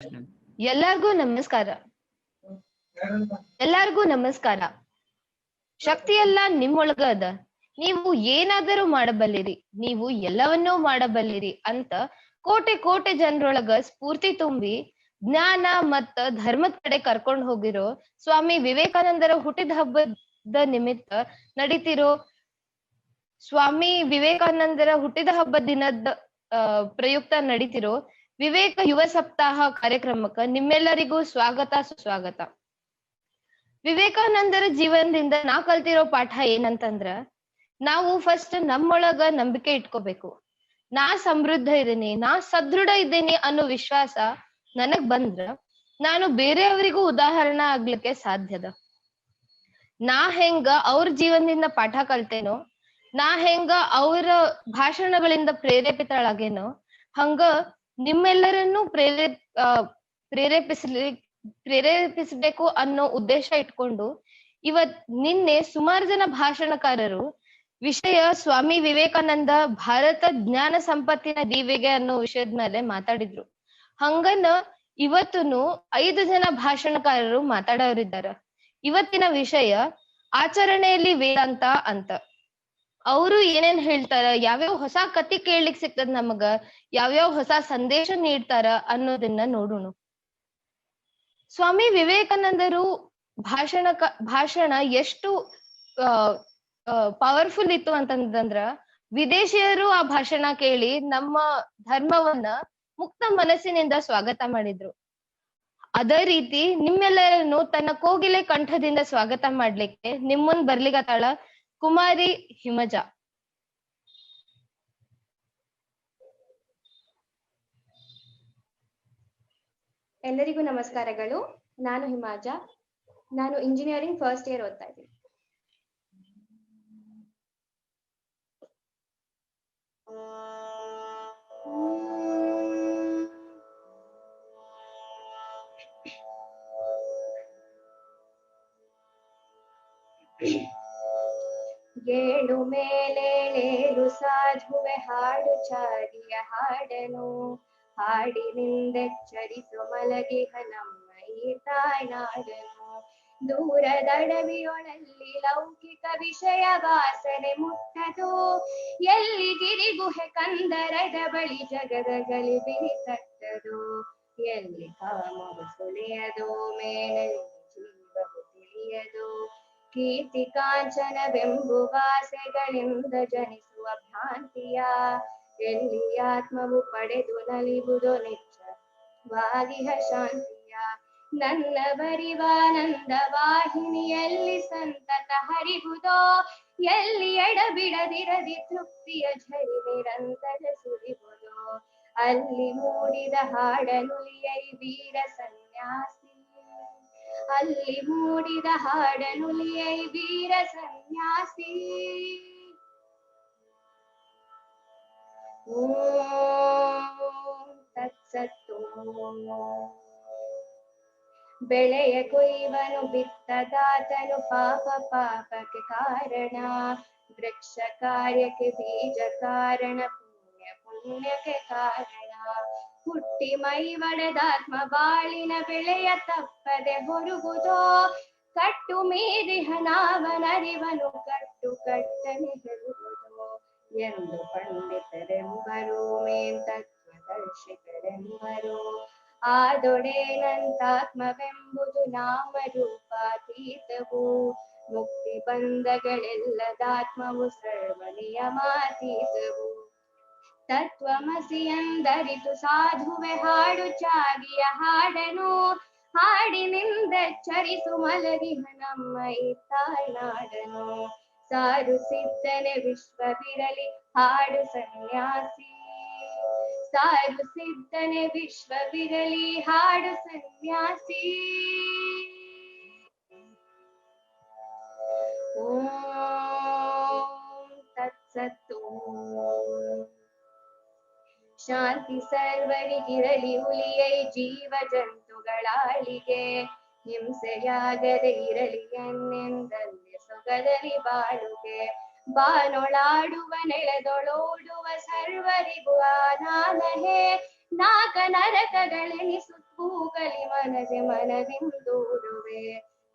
ಎಲ್ಲಾರ್ಗೂ ನಮಸ್ಕಾರ. ಎಲ್ಲಾರ್ಗೂ ನಮಸ್ಕಾರ. ಶಕ್ತಿ ಎಲ್ಲ ನಿಮ್ಮೊಳಗ ಅದ. ನೀವು ಏನಾದರೂ ಮಾಡಬಲ್ಲಿರಿ, ನೀವು ಎಲ್ಲವನ್ನೂ ಮಾಡಬಲ್ಲಿರಿ ಅಂತ ಕೋಟೆ ಕೋಟೆ ಜನರೊಳಗ ಸ್ಫೂರ್ತಿ ತುಂಬಿ ಜ್ಞಾನ ಮತ್ತ ಧರ್ಮದ ಕಡೆ ಕರ್ಕೊಂಡ್ ಹೋಗಿರೋ ಸ್ವಾಮಿ ವಿವೇಕಾನಂದರ ಹುಟ್ಟಿದ ಹಬ್ಬದ ನಿಮಿತ್ತ ನಡೀತಿರೋ ಸ್ವಾಮಿ ವಿವೇಕಾನಂದರ ಹುಟ್ಟಿದ ಹಬ್ಬದ ದಿನದ ಪ್ರಯುಕ್ತ ನಡೀತಿರೋ ವಿವೇಕ ಯುವ ಸಪ್ತಾಹ ಕಾರ್ಯಕ್ರಮಕ್ಕ ನಿಮ್ಮೆಲ್ಲರಿಗೂ ಸ್ವಾಗತ ಸುಸ್ವಾಗತ. ವಿವೇಕಾನಂದರ ಜೀವನದಿಂದ ನಾ ಕಲ್ತಿರೋ ಪಾಠ ಏನಂತಂದ್ರ, ನಾವು ಫಸ್ಟ್ ನಮ್ಮೊಳಗ ನಂಬಿಕೆ ಇಟ್ಕೋಬೇಕು. ನಾ ಸಮೃದ್ಧ ಇದ್ದೀನಿ, ನಾ ಸದೃಢ ಇದ್ದೀನಿ ಅನ್ನೋ ವಿಶ್ವಾಸ ನನಗ್ ಬಂದ್ರ ನಾನು ಬೇರೆಯವರಿಗೂ ಉದಾಹರಣೆ ಆಗ್ಲಿಕ್ಕೆ ಸಾಧ್ಯದ. ನಾ ಹೆಂಗ ಅವ್ರ ಜೀವನದಿಂದ ಪಾಠ ಕಲ್ತೇನೋ, ನಾ ಹೆಂಗ ಅವರ ಭಾಷಣಗಳಿಂದ ಪ್ರೇರೇಪಿತಳಾಗೇನೋ, ಹಂಗ ನಿಮ್ಮೆಲ್ಲರನ್ನೂ ಪ್ರೇರೇಪಿಸಬೇಕು ಅನ್ನೋ ಉದ್ದೇಶ ಇಟ್ಕೊಂಡು ನಿನ್ನೆ ಸುಮಾರು ಜನ ಭಾಷಣಕಾರರು ವಿಷಯ ಸ್ವಾಮಿ ವಿವೇಕಾನಂದ ಭಾರತ ಜ್ಞಾನ ಸಂಪತ್ತಿನ ದೀವಿಗೆ ಅನ್ನೋ ವಿಷಯದ ಮೇಲೆ ಮಾತಾಡಿದ್ರು. ಹಂಗನ ಇವತ್ತೂನು 5 ಜನ ಭಾಷಣಕಾರರು ಮಾತಾಡೋರಿದ್ದಾರ. ಇವತ್ತಿನ ವಿಷಯ ಆಚರಣೆಯಲ್ಲಿ ವೇದಾಂತ ಅಂತ. ಅವರು ಏನೇನ್ ಹೇಳ್ತಾರ, ಯಾವ್ಯಾವ ಹೊಸ ಕತಿ ಕೇಳಲಿಕ್ ಸಿಗ್ತದ ನಮಗ, ಯಾವ್ಯಾವ ಹೊಸ ಸಂದೇಶ ನೀಡ್ತಾರ ಅನ್ನೋದನ್ನ ನೋಡೋಣ. ಸ್ವಾಮಿ ವಿವೇಕಾನಂದರು ಭಾಷಣ ಎಷ್ಟು ಪವರ್ಫುಲ್ ಇತ್ತು ಅಂತಂದ್ರ, ವಿದೇಶಿಯರು ಆ ಭಾಷಣ ಕೇಳಿ ನಮ್ಮ ಧರ್ಮವನ್ನ ಮುಕ್ತ ಮನಸ್ಸಿನಿಂದ ಸ್ವಾಗತ ಮಾಡಿದ್ರು. ಅದೇ ರೀತಿ ನಿಮ್ಮೆಲ್ಲರನ್ನು ತನ್ನ ಕೋಗಿಲೆ ಕಂಠದಿಂದ ಸ್ವಾಗತ ಮಾಡ್ಲಿಕ್ಕೆ ನಿಮ್ಮನ್ ಬರ್ಲಿಗತ್ತಾಳ ಕುಮಾರಿ ಹಿಮಜಾ. ಎಲ್ಲರಿಗೂ ನಮಸ್ಕಾರಗಳು. ನಾನು ಹಿಮಾಜಾ. ನಾನು ಇಂಜಿನಿಯರಿಂಗ್ ಫಸ್ಟ್ ಇಯರ್ ಓದ್ತಾ ಇದ್ದೀನಿ. ಏಳು ಮೇಲೇಳೇಳು ಸಾಧುವೆ ಹಾಡು ಚಾರಿಯ ಹಾಡನು, ಹಾಡಿನಿಂದೆಚ್ಚರಿಸು ಮಲಗಿಹ ನಮ್ಮ ಈ ತಾಯ್ನಾಡನು. ದೂರದಡವಿಯೊಳಲ್ಲಿ ಲೌಕಿಕ ವಿಷಯ ವಾಸನೆ ಮುಟ್ಟದು, ಎಲ್ಲಿ ಗಿರಿಗುಹೆ ಕಂದರದ ಬಳಿ ಜಗದ ಗಲಿಬಿರಿ ತಟ್ಟದು. ಎಲ್ಲಿ ಕಾಮವು ಸುಳಿಯದು, ಮೇಲಲ್ಲಿ ಜೀವವು ತಿಳಿಯದು. ಕೀರ್ತಿ ಕಾಂಚನವೆಂಬುವಾಸೆಗಳಿಂದ ಜನಿಸುವ ಭ್ರಾಂತಿಯ, ಎಲ್ಲಿ ಆತ್ಮವು ಪಡೆದು ನಲಿಬುದು ನಿಜವಾಗಿಹ ಶಾಂತಿಯ. ನನ್ನ ಬರಿವಾನಂದ ವಾಹಿನಿಯಲ್ಲಿ ಸಂತತ ಹರಿವುದೋ, ಎಲ್ಲಿ ಎಡಬಿಡದಿರದಿ ತೃಪ್ತಿಯ ಝರಿ ನಿರಂತರ ಸುರಿವುದೋ. ಅಲ್ಲಿ ಮೂಡಿದ ಹಾಡನುಲಿಯೈ ವೀರ ಸನ್ಯಾಸಿ, ಅಲ್ಲಿ ಮೂಡಿದ ಹಾಡನುಲಿಯೈ ವೀರ ಸನ್ಯಾಸಿ. ಓಂ ತತ್ಸತ್ತು. ಬೆಳೆಯ ಕೊಯ್ವನು ಬಿತ್ತದಾತನು ಪಾಪ ಪಾಪಕ್ಕೆ ಕಾರಣ, ವೃಕ್ಷ ಕಾರ್ಯಕ್ಕೆ ಬೀಜ ಕಾರಣ, ಪುಣ್ಯ ಪುಣ್ಯಕ್ಕೆ ಕಾರಣ. ಹುಟ್ಟಿ ಮೈ ಒಡೆದಾತ್ಮ ಬಾಳಿನ ಬೆಳೆಯ ತಪ್ಪದೆ ಹೊರುವುದೋ, ಕಟ್ಟು ಮೀರಿಹ ನಾವನರಿವನು ಕಟ್ಟು ಕಟ್ಟನೆ ಹೆರುವುದೋ ಎಂದು ಪಂಡಿತರೆಂಬರು, ಮೇನ್ ತತ್ವದರ್ಶಿಗಳೆಂಬರು. ಆದೊಡೇನಂತಾತ್ಮವೆಂಬುದು ನಾಮರೂಪಾತೀತವು, ಮುಕ್ತಿ ಬಂಧಗಳೆಲ್ಲದಾತ್ಮವು ಸರ್ವ ನಿಯಮಾತೀತವು. ತತ್ವಮಸಿ ಎಂದರಿತು ಸಾಧುವೆ ಹಾಡು ಚಾಗಿಯ ಹಾಡನು, ಹಾಡಿನಿಂದೆಚ್ಚರಿಸು ಮಲಗಿಹ ನಮ್ಮ ಈ ತಾಯ್ನಾಡನು. ಸಾರು ಸಿದ್ಧನೆ ವಿಶ್ವವಿರಲಿ ಹಾಡು ಸನ್ಯಾಸಿ, ಸಾರು ಸಿದ್ಧನೆ ವಿಶ್ವವಿರಲಿ ಹಾಡು ಸನ್ಯಾಸಿ. ಓಂ ತತ್ಸತ್ತು. ಶಾಂತಿ ಸರ್ವರಿಗಿರಲಿ ಉಲಿಯೈ ಜೀವ ಜಂತುಗಳಾಳಿಗೆ, ಹಿಂಸೆಯಾಗದೆ ಇರಲಿ ಎನ್ನೆಂದಲ್ಲಿ ಸೊಗದಲಿ ಬಾಳುಗೆ. ಬಾನೊಳಾಡುವ ನೆಲದೊಳೋಡುವ ಸರ್ವರಿಗೂ ಆನಾನಹೇ, ನಾಕ ನರಕಗಳೆನಿಸುತ್ತೂಗಲಿ ಮನದೆ ಮನದಿಂದೂರುವೆ.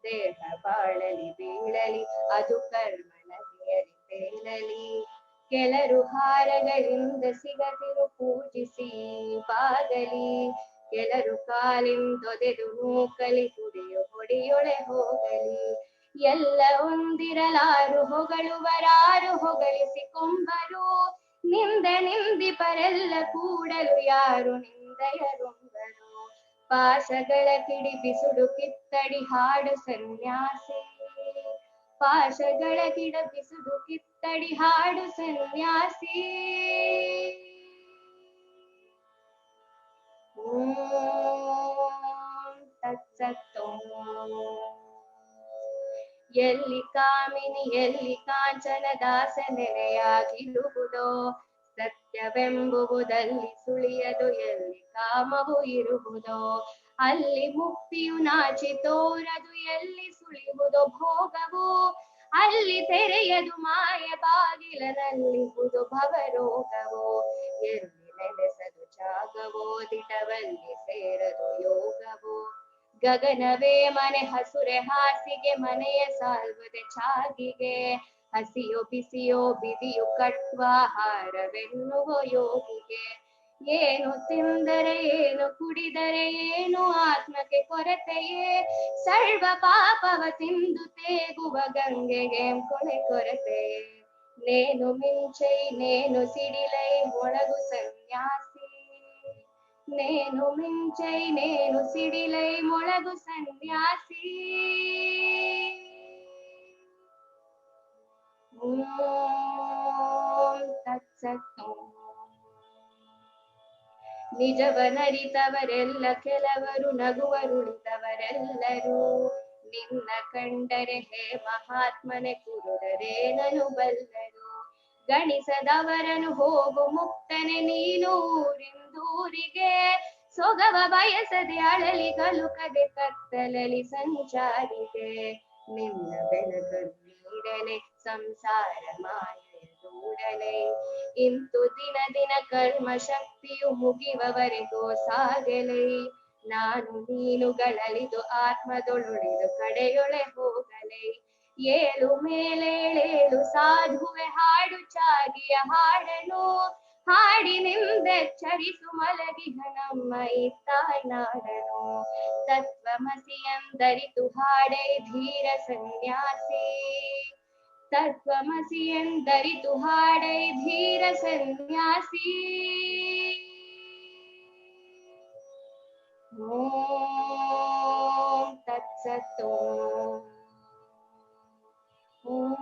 ದೇಹ ಬಾಳಲಿ ಬೀಳಲಿ ಅದು ಕರ್ಮ ನದಿಯಲಿ ತೇಲಲಿ. ಕೆಲರು ಹಾರಗಳಿಂದ ಸಿಗದಿರು ಪೂಜಿಸಿ ಬಾಗಲಿ. ಕೆಲರು ಕಾಲಿಂದೊದೆದು ನೂಕಲಿ ಕುಡಿಯು ಹೊಡಿಯೊಳೆ ಹೋಗಲಿ. ಎಲ್ಲ ಒಂದಿರಲಾರು ಹೊಗಳುವರಾರು ಹೊಗಳಿಸಿಕೊಂಬರು. ನಿಂದಿಪರೆಲ್ಲ ಕೂಡಲು ಯಾರು ನಿಂದೆಯರುಂಬರು. ಪಾಶಗಳ ಕಿಡಿ ಬಿಸುಡು ಕಿತ್ತಡಿ ಹಾಡು ಸನ್ಯಾಸಿ. ಪಾಶಗಳ ಕಿಡ ಬಿಸುಡು ಕಿತ್ತಡಿ ಹಾಡು ಸನ್ಯಾಸಿ. ಓಂ ತತ್ಸತ್. ಎಲ್ಲಿ ಕಾಮಿನಿ ಎಲ್ಲಿ ಕಾಂಚನ ದಾಸ ನೆಲೆಯಾಗಿರುವುದೋ. ಸತ್ಯವೆಂಬುವುದಲ್ಲಿ ಸುಳಿಯದು ಎಲ್ಲಿ ಕಾಮವು ಇರುವುದೋ. ಅಲ್ಲಿ ಮುಕ್ತಿಯು ನಾಚಿ ತೋರದು ಎಲ್ಲಿ ಸುಳಿಯುವುದೋ ಭೋಗವು. ಅಲ್ಲಿ ತೆರೆಯದು ಮಾಯ ಬಾಗಿಲನಲ್ಲಿಹುದು ಭವರೋಗವು. ಎಲ್ಲಿ ನೆಲೆಸದು ಜಾಗವೋ ದಿಟವಲ್ಲಿ ಸೇರದು ಯೋಗವೋ. ಗಗನವೇ ಮನೆ ಹಸುರೆ ಹಾಸಿಗೆ ಮನೆಯ ಸಾಲ್ವದೆ ಚಾಗಿಗೆ. ಹಸಿಯೋ ಬಿಸಿಯೋ ಬಿದಿಯು ಕಟ್ವಾಹಾರವೆನ್ನುವ ಯೋಗಿಗೆ. ಏನು ತಿಂದರೆ ಏನು ಕುಡಿದರೆ ಏನು ಆತ್ಮಕ್ಕೆ ಕೊರತೆಯೇ. ಸರ್ವ ಪಾಪವ ತಿಂದು ತೇಗುವ ಗಂಗೆಗೆ ಕೊನೆ ಕೊರತೆಯೇ. ನೇನು ಮಿಂಚೈ ನೇನು ಸಿಡಿಲೈ ಮೊಳಗು ಸನ್ಯಾಸಿ. ನೇನು ಮಿಂಚೈ ನೇನು ಸಿಡಿಲೈ ಮೊಳಗು ಸನ್ಯಾಸಿ. ಓಂ ತತ್ಸತ್. ನಿಜವನರಿತವರೆಲ್ಲ ಕೆಲವರು ನಗುವರುಳಿತವರೆಲ್ಲರೂ. ನಿನ್ನ ಕಂಡರೆ ಹೇ ಮಹಾತ್ಮನೆ ಕುರುಡರೇನನು ಬಲ್ಲರು. ಗಣಿಸದವರನು ಹೋಗು ಮುಕ್ತನೆ ನೀನು ಊರಿಂದೂರಿಗೆ. ಸೊಗವ ಬಯಸದೆ ಅಳಲಿ ಕಲುಕದೆ ಕತ್ತಲಲಿ ಸಂಚಾರಿಗೆ. ನಿನ್ನ ಬೆಳಗನ್ನು ನೀಡಲೆ ಸಂಸಾರ ಮಾಯೆಯ ದೂಡಲೆ. ಇಂತು ದಿನ ದಿನ ಕರ್ಮ ಶಕ್ತಿಯು ಮುಗಿವವರೆಗೂ ಸಾಗಲೈ. ನಾನು ನೀನುಗಳಲಿದು ಆತ್ಮದೊಳುಳಿದು ಕಡೆಯೊಳೆ ಹೋಗಲೈ. ಏಳು ಮೇಲೇಳೇಳು ಸಾಧುವೆ ಹಾಡು ಚಾಗಿಯ ಹಾಡನು. ಹಾಡಿನಿಂದೆಚ್ಚರಿಸು ಮಲಗಿಹ ನಮ್ಮ ಈ ತಾಯ್ನಾಡನು. ತತ್ವಮಸಿಯಂದರಿತು ಹಾಡೈ ಧೀರ ಸನ್ಯಾಸಿ. ತತ್ವಮಸಿಯಂದರಿತು ಹಾಡೈ ಧೀರ ಸನ್ಯಾಸಿ. ಓಂ ತತ್ಸತ್. ಓಂ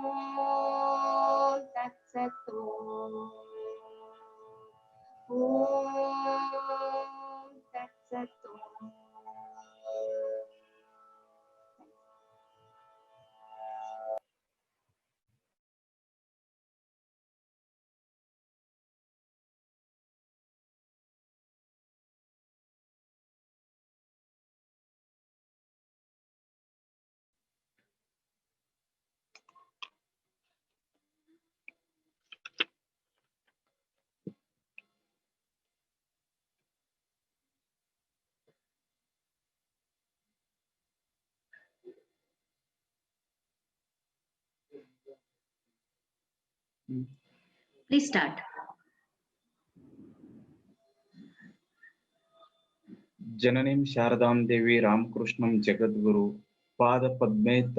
ತತ್ಸತ್. ಓಂ ತತ್ಸತ್. Please start. ಜನನೀಂ ಶಾರದಾಂ ದೇವಿ ರಾಮಕೃಷ್ಣಂ ಜಗದ್ಗುರು ಪಾದ ಪದ್ಮೇತ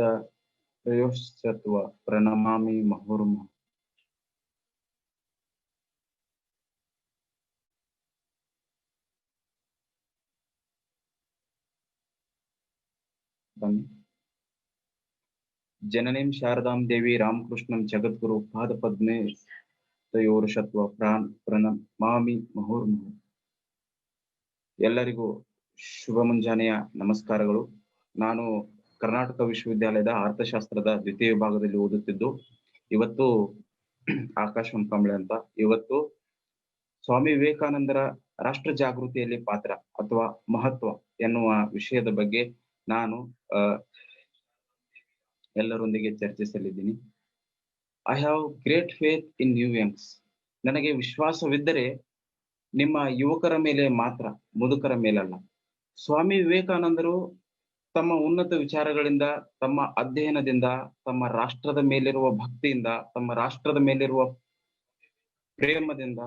ಪ್ರಯೋಶ್ಚತ್ವ ಪ್ರಣಮಾಮಿ ಮುಹುರ್ಮುಹುಃ. ಜನನೀಂ ಶಾರದಾಂ ದೇವಿ ರಾಮಕೃಷ್ಣಂ ಜಗದ್ಗುರು ಪಾದ ಪದ್ಮೇ ತಯೋರ್ಷತ್ವ ಪ್ರಣಮಾಮಿ ಮುಹುರ್ಮುಹುಃ. ಎಲ್ಲರಿಗೂ ಶುಭ ಮುಂಜಾನೆಯ ನಮಸ್ಕಾರಗಳು. ನಾನು ಕರ್ನಾಟಕ ವಿಶ್ವವಿದ್ಯಾಲಯದ ಅರ್ಥಶಾಸ್ತ್ರದ ದ್ವಿತೀಯ ವಿಭಾಗದಲ್ಲಿ ಓದುತ್ತಿದ್ದು, ಇವತ್ತು ಆಕಾಶ್ ಕಂಬಳೆ ಅಂತ. ಇವತ್ತು ಸ್ವಾಮಿ ವಿವೇಕಾನಂದರ ರಾಷ್ಟ್ರ ಜಾಗೃತಿಯಲ್ಲಿ ಪಾತ್ರ ಅಥವಾ ಮಹತ್ವ ಎನ್ನುವ ವಿಷಯದ ಬಗ್ಗೆ ನಾನು ಎಲ್ಲರೊಂದಿಗೆ ಚರ್ಚಿಸಲಿದ್ದೀನಿ. I have great faith in you youngs. ನನಗೆ ವಿಶ್ವಾಸವಿದ್ದರೆ ನಿಮ್ಮ ಯುವಕರ ಮೇಲೆ ಮಾತ್ರ, ಮುದುಕರ ಮೇಲಲ್ಲ. ಸ್ವಾಮಿ ವಿವೇಕಾನಂದರು ತಮ್ಮ ಉನ್ನತ ವಿಚಾರಗಳಿಂದ, ತಮ್ಮ ಅಧ್ಯಯನದಿಂದ, ತಮ್ಮ ರಾಷ್ಟ್ರದ ಮೇಲಿರುವ ಭಕ್ತಿಯಿಂದ, ತಮ್ಮ ರಾಷ್ಟ್ರದ ಮೇಲಿರುವ ಪ್ರೇಮದಿಂದ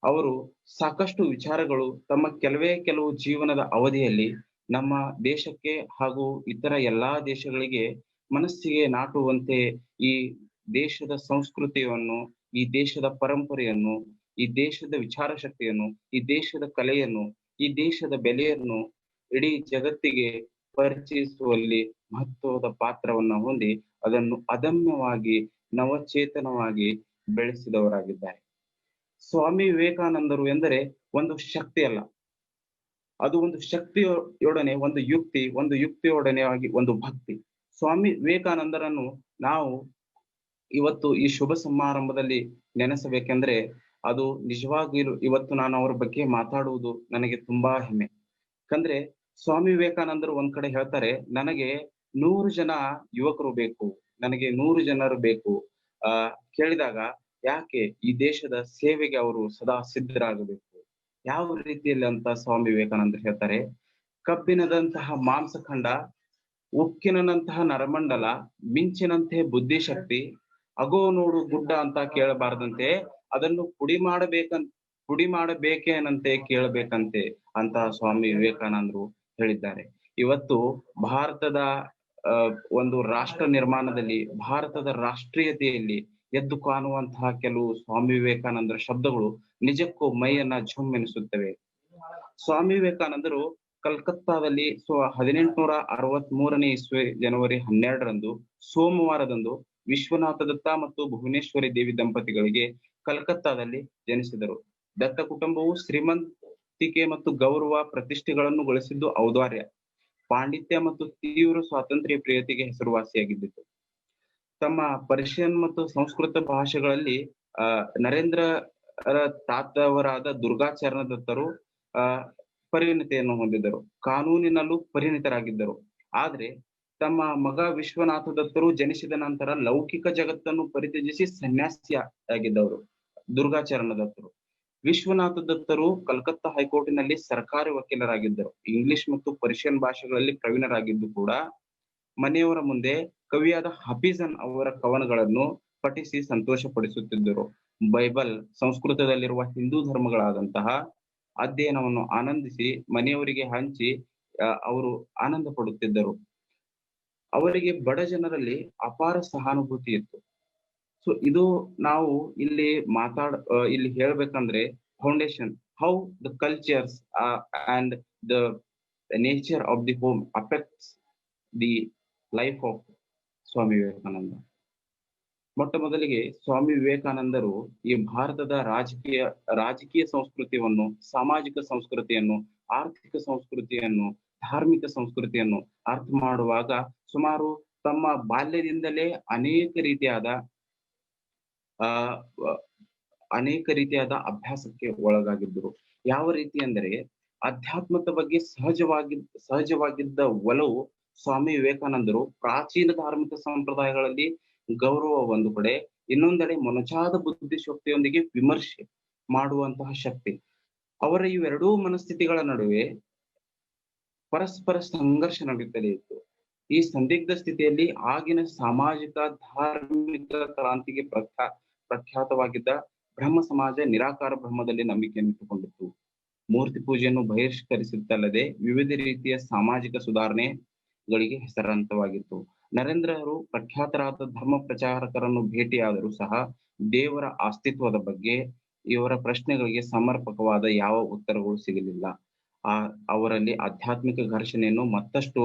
ಅವರು ಸಾಕಷ್ಟು ವಿಚಾರಗಳು ತಮ್ಮ ಕೆಲವು ಜೀವನದ ಅವಧಿಯಲ್ಲಿ ನಮ್ಮ ದೇಶಕ್ಕೆ ಹಾಗೂ ಇತರ ಎಲ್ಲಾ ದೇಶಗಳಿಗೆ ಮನಸ್ಸಿಗೆ ನಾಟುವಂತೆ ಈ ದೇಶದ ಸಂಸ್ಕೃತಿಯನ್ನು, ಈ ದೇಶದ ಪರಂಪರೆಯನ್ನು, ಈ ದೇಶದ ವಿಚಾರ ಶಕ್ತಿಯನ್ನು, ಈ ದೇಶದ ಕಲೆಯನ್ನು, ಈ ದೇಶದ ಬೆಲೆಯನ್ನು ಇಡೀ ಜಗತ್ತಿಗೆ ಪರಿಚಯಿಸುವಲ್ಲಿ ಮಹತ್ವದ ಪಾತ್ರವನ್ನ ಹೊಂದಿ ಅದನ್ನು ಅದಮ್ಯವಾಗಿ ನವಚೇತನವಾಗಿ ಬೆಳೆಸಿದವರಾಗಿದ್ದಾರೆ. ಸ್ವಾಮಿ ವಿವೇಕಾನಂದರು ಎಂದರೆ ಒಂದು ಶಕ್ತಿ ಅಲ್ಲ, ಅದು ಒಂದು ಶಕ್ತಿಯೊಡನೆ ಒಂದು ಯುಕ್ತಿಯೊಡನೆ ಆಗಿ ಒಂದು ಭಕ್ತಿ. ಸ್ವಾಮಿ ವಿವೇಕಾನಂದರನ್ನು ನಾವು ಇವತ್ತು ಈ ಶುಭ ಸಮಾರಂಭದಲ್ಲಿ ನೆನೆಸಬೇಕೆಂದ್ರೆ ಅದು ನಿಜವಾಗಿಯೂ ಇವತ್ತು ನಾನು ಅವರ ಬಗ್ಗೆ ಮಾತಾಡುವುದು ನನಗೆ ತುಂಬಾ ಹೆಮ್ಮೆ. ಯಾಕಂದ್ರೆ ಸ್ವಾಮಿ ವಿವೇಕಾನಂದರು ಒಂದ್ ಕಡೆ ಹೇಳ್ತಾರೆ, ನನಗೆ 100 ಜನ ಯುವಕರು ಬೇಕು, ನನಗೆ 100 ಜನರು ಬೇಕು. ಕೇಳಿದಾಗ ಯಾಕೆ? ಈ ದೇಶದ ಸೇವೆಗೆ ಅವರು ಸದಾ ಸಿದ್ಧರಾಗಬೇಕು. ಯಾವ ರೀತಿಯಲ್ಲಿ ಅಂತ ಸ್ವಾಮಿ ವಿವೇಕಾನಂದರು ಹೇಳ್ತಾರೆ, ಕಬ್ಬಿಣದಂತಹ ಮಾಂಸಖಂಡ, ಉಕ್ಕಿನಂತಹ ನರಮಂಡಲ, ಮಿಂಚಿನಂತೆ ಬುದ್ಧಿಶಕ್ತಿ, ಅಗೋ ನೋಡು ಗುಡ್ಡ ಅಂತ ಕೇಳಬಾರದಂತೆ, ಅದನ್ನು ಪುಡಿ ಮಾಡಬೇಕೇನಂತೆ ಕೇಳಬೇಕಂತೆ ಅಂತ ಸ್ವಾಮಿ ವಿವೇಕಾನಂದರು ಹೇಳಿದ್ದಾರೆ. ಇವತ್ತು ಭಾರತದ ಒಂದು ರಾಷ್ಟ್ರ ನಿರ್ಮಾಣದಲ್ಲಿ, ಭಾರತದ ರಾಷ್ಟ್ರೀಯತೆಯಲ್ಲಿ ಎದ್ದು ಕಾಣುವಂತಹ ಕೆಲವು ಸ್ವಾಮಿ ವಿವೇಕಾನಂದರ ಶಬ್ದಗಳು ನಿಜಕ್ಕೂ ಮೈಯನ್ನ ಝುಮ್ಮೆನಿಸುತ್ತವೆ. ಸ್ವಾಮಿ ವಿವೇಕಾನಂದರು ಕಲ್ಕತ್ತಾದಲ್ಲಿ 1863 ಇಸ್ವಿ ಜನವರಿ 12ರಂದು ಸೋಮವಾರದಂದು ವಿಶ್ವನಾಥ ದತ್ತ ಮತ್ತು ಭುವನೇಶ್ವರಿ ದೇವಿ ದಂಪತಿಗಳಿಗೆ ಕಲ್ಕತ್ತಾದಲ್ಲಿ ಜನಿಸಿದರು. ದತ್ತ ಕುಟುಂಬವು ಶ್ರೀಮಂತಿಕೆ ಮತ್ತು ಗೌರವ ಪ್ರತಿಷ್ಠೆಗಳನ್ನು ಗಳಿಸಿದ್ದು ಔದಾರ್ಯ, ಪಾಂಡಿತ್ಯ ಮತ್ತು ತೀವ್ರ ಸ್ವಾತಂತ್ರ್ಯ ಪ್ರಿಯತೆಗೆ ಹೆಸರುವಾಸಿಯಾಗಿದ್ದಿತು. ತಮ್ಮ ಪರ್ಷಿಯನ್ ಮತ್ತು ಸಂಸ್ಕೃತ ಭಾಷೆಗಳಲ್ಲಿ ನರೇಂದ್ರರ ತಾತವರಾದ ದುರ್ಗಾಚರಣ ದತ್ತರು ಪರಿಣತಿಯನ್ನು ಹೊಂದಿದ್ದರು, ಕಾನೂನಿನಲ್ಲೂ ಪರಿಣಿತರಾಗಿದ್ದರು. ಆದ್ರೆ ತಮ್ಮ ಮಗ ವಿಶ್ವನಾಥ ದತ್ತರು ಜನಿಸಿದ ನಂತರ ಲೌಕಿಕ ಜಗತ್ತನ್ನು ಪರಿತ್ಯಜಿಸಿ ಸನ್ಯಾಸಿಯಾಗಿದ್ದವರು ದುರ್ಗಾಚರಣ ದತ್ತರು. ವಿಶ್ವನಾಥ ದತ್ತರು ಕಲ್ಕತ್ತಾ ಹೈಕೋರ್ಟಿನಲ್ಲಿ ಸರ್ಕಾರಿ ವಕೀಲರಾಗಿದ್ದರು. ಇಂಗ್ಲಿಷ್ ಮತ್ತು ಪರ್ಷಿಯನ್ ಭಾಷೆಗಳಲ್ಲಿ ಪ್ರವೀಣರಾಗಿದ್ದು ಕೂಡ ಮನೆಯವರ ಮುಂದೆ ಕವಿಯಾದ ಹಫೀಜನ್ ಅವರ ಕವನಗಳನ್ನು ಪಠಿಸಿ ಸಂತೋಷ ಪಡಿಸುತ್ತಿದ್ದರು. ಬೈಬಲ್, ಸಂಸ್ಕೃತದಲ್ಲಿರುವ ಹಿಂದೂ ಧರ್ಮಗಳಾದಂತಹ ಅಧ್ಯಯನವನ್ನು ಆನಂದಿಸಿ ಮನೆಯವರಿಗೆ ಹಂಚಿ ಅವರು ಆನಂದ ಪಡುತ್ತಿದ್ದರು. ಅವರಿಗೆ ಬಡ ಜನರಲ್ಲಿ ಅಪಾರ ಸಹಾನುಭೂತಿ ಇತ್ತು. ಸೊ ಇದು ನಾವು ಇಲ್ಲಿ ಹೇಳ್ಬೇಕಂದ್ರೆ foundation, how the cultures and the nature of the home affects the life of Swami Vivekananda. ಮೊಟ್ಟ ಮೊದಲಿಗೆ ಸ್ವಾಮಿ ವಿವೇಕಾನಂದರು ಈ ಭಾರತದ ರಾಜಕೀಯ ಸಂಸ್ಕೃತಿಯನ್ನು, ಸಾಮಾಜಿಕ ಸಂಸ್ಕೃತಿಯನ್ನು, ಆರ್ಥಿಕ ಸಂಸ್ಕೃತಿಯನ್ನು, ಧಾರ್ಮಿಕ ಸಂಸ್ಕೃತಿಯನ್ನು ಅರ್ಥ ಮಾಡುವಾಗ ಸುಮಾರು ತಮ್ಮ ಬಾಲ್ಯದಿಂದಲೇ ಅನೇಕ ರೀತಿಯಾದ ಅಭ್ಯಾಸಕ್ಕೆ ಒಳಗಾಗಿದ್ದರು. ಯಾವ ರೀತಿ ಅಂದರೆ ಅಧ್ಯಾತ್ಮದ ಬಗ್ಗೆ ಸಹಜವಾಗಿದ್ದ ಒಲವು ಸ್ವಾಮಿ ವಿವೇಕಾನಂದರು ಪ್ರಾಚೀನ ಧಾರ್ಮಿಕ ಸಂಪ್ರದಾಯಗಳಲ್ಲಿ ಗೌರವ ಒಂದು ಕಡೆ, ಇನ್ನೊಂದೆಡೆ ಮೊನಚಾದ ಬುದ್ಧಿಶಕ್ತಿಯೊಂದಿಗೆ ವಿಮರ್ಶೆ ಮಾಡುವಂತಹ ಶಕ್ತಿ. ಅವರ ಇವೆರಡೂ ಮನಸ್ಥಿತಿಗಳ ನಡುವೆ ಪರಸ್ಪರ ಸಂಘರ್ಷ ನಡೆಯುತ್ತಲೇ ಇತ್ತು. ಈ ಸಂದಿಗ್ಧ ಸ್ಥಿತಿಯಲ್ಲಿ ಆಗಿನ ಸಾಮಾಜಿಕ ಧಾರ್ಮಿಕ ಕ್ರಾಂತಿಗೆ ಪ್ರಖ್ಯಾತವಾಗಿದ್ದ ಬ್ರಹ್ಮ ಸಮಾಜ ನಿರಾಕಾರ ಬ್ರಹ್ಮದಲ್ಲಿ ನಂಬಿಕೆಯನ್ನು ಇಟ್ಟುಕೊಂಡಿತ್ತು. ಮೂರ್ತಿ ಪೂಜೆಯನ್ನು ಬಹಿಷ್ಕರಿಸಿದ್ದಲ್ಲದೆ ವಿವಿಧ ರೀತಿಯ ಸಾಮಾಜಿಕ ಸುಧಾರಣೆಗಳಿಗೆ ಹೆಸರಾಂತವಾಗಿತ್ತು. ನರೇಂದ್ರರು ಪ್ರಖ್ಯಾತರಾದ ಧರ್ಮ ಪ್ರಚಾರಕರನ್ನು ಭೇಟಿಯಾದರೂ ಸಹ ದೇವರ ಅಸ್ತಿತ್ವದ ಬಗ್ಗೆ ಇವರ ಪ್ರಶ್ನೆಗಳಿಗೆ ಸಮರ್ಪಕವಾದ ಯಾವ ಉತ್ತರಗಳು ಸಿಗಲಿಲ್ಲ. ಅವರಲ್ಲಿ ಆಧ್ಯಾತ್ಮಿಕ ಘರ್ಷಣೆಯನ್ನು ಮತ್ತಷ್ಟು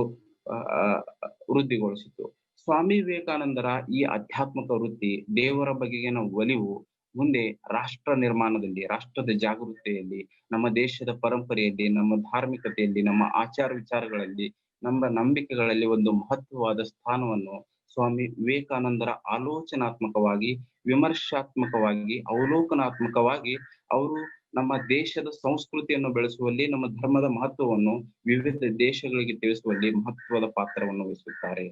ವೃದ್ಧಿಗೊಳಿಸಿತು. ಸ್ವಾಮಿ ವಿವೇಕಾನಂದರ ಈ ಆಧ್ಯಾತ್ಮಿಕ ವೃತ್ತಿ, ದೇವರ ಬಗೆಗಿನ ಒಲಿವು ಮುಂದೆ ರಾಷ್ಟ್ರ ನಿರ್ಮಾಣದಲ್ಲಿ, ರಾಷ್ಟ್ರದ ಜಾಗೃತಿಯಲ್ಲಿ, ನಮ್ಮ ದೇಶದ ಪರಂಪರೆಯಲ್ಲಿ, ನಮ್ಮ ಧಾರ್ಮಿಕತೆಯಲ್ಲಿ, ನಮ್ಮ ಆಚಾರ ವಿಚಾರಗಳಲ್ಲಿ, ನಮ್ಮ ನಂಬಿಕೆಗಳಲ್ಲಿ ಒಂದು ಮಹತ್ವವಾದ ಸ್ಥಾನವನ್ನು ಸ್ವಾಮಿ ವಿವೇಕಾನಂದರ ಆಲೋಚನಾತ್ಮಕವಾಗಿ, ವಿಮರ್ಶಾತ್ಮಕವಾಗಿ, ಅವಲೋಕನಾತ್ಮಕವಾಗಿ ಅವರು ನಮ್ಮ ದೇಶದ ಸಂಸ್ಕೃತಿಯನ್ನು ಬೆಳೆಸುವಲ್ಲಿ, ನಮ್ಮ ಧರ್ಮದ ಮಹತ್ವವನ್ನು ವಿವಿಧ ದೇಶಗಳಿಗೆ ತಿಳಿಸುವಲ್ಲಿ ಮಹತ್ವದ ಪಾತ್ರವನ್ನು ವಹಿಸುತ್ತಾರೆ.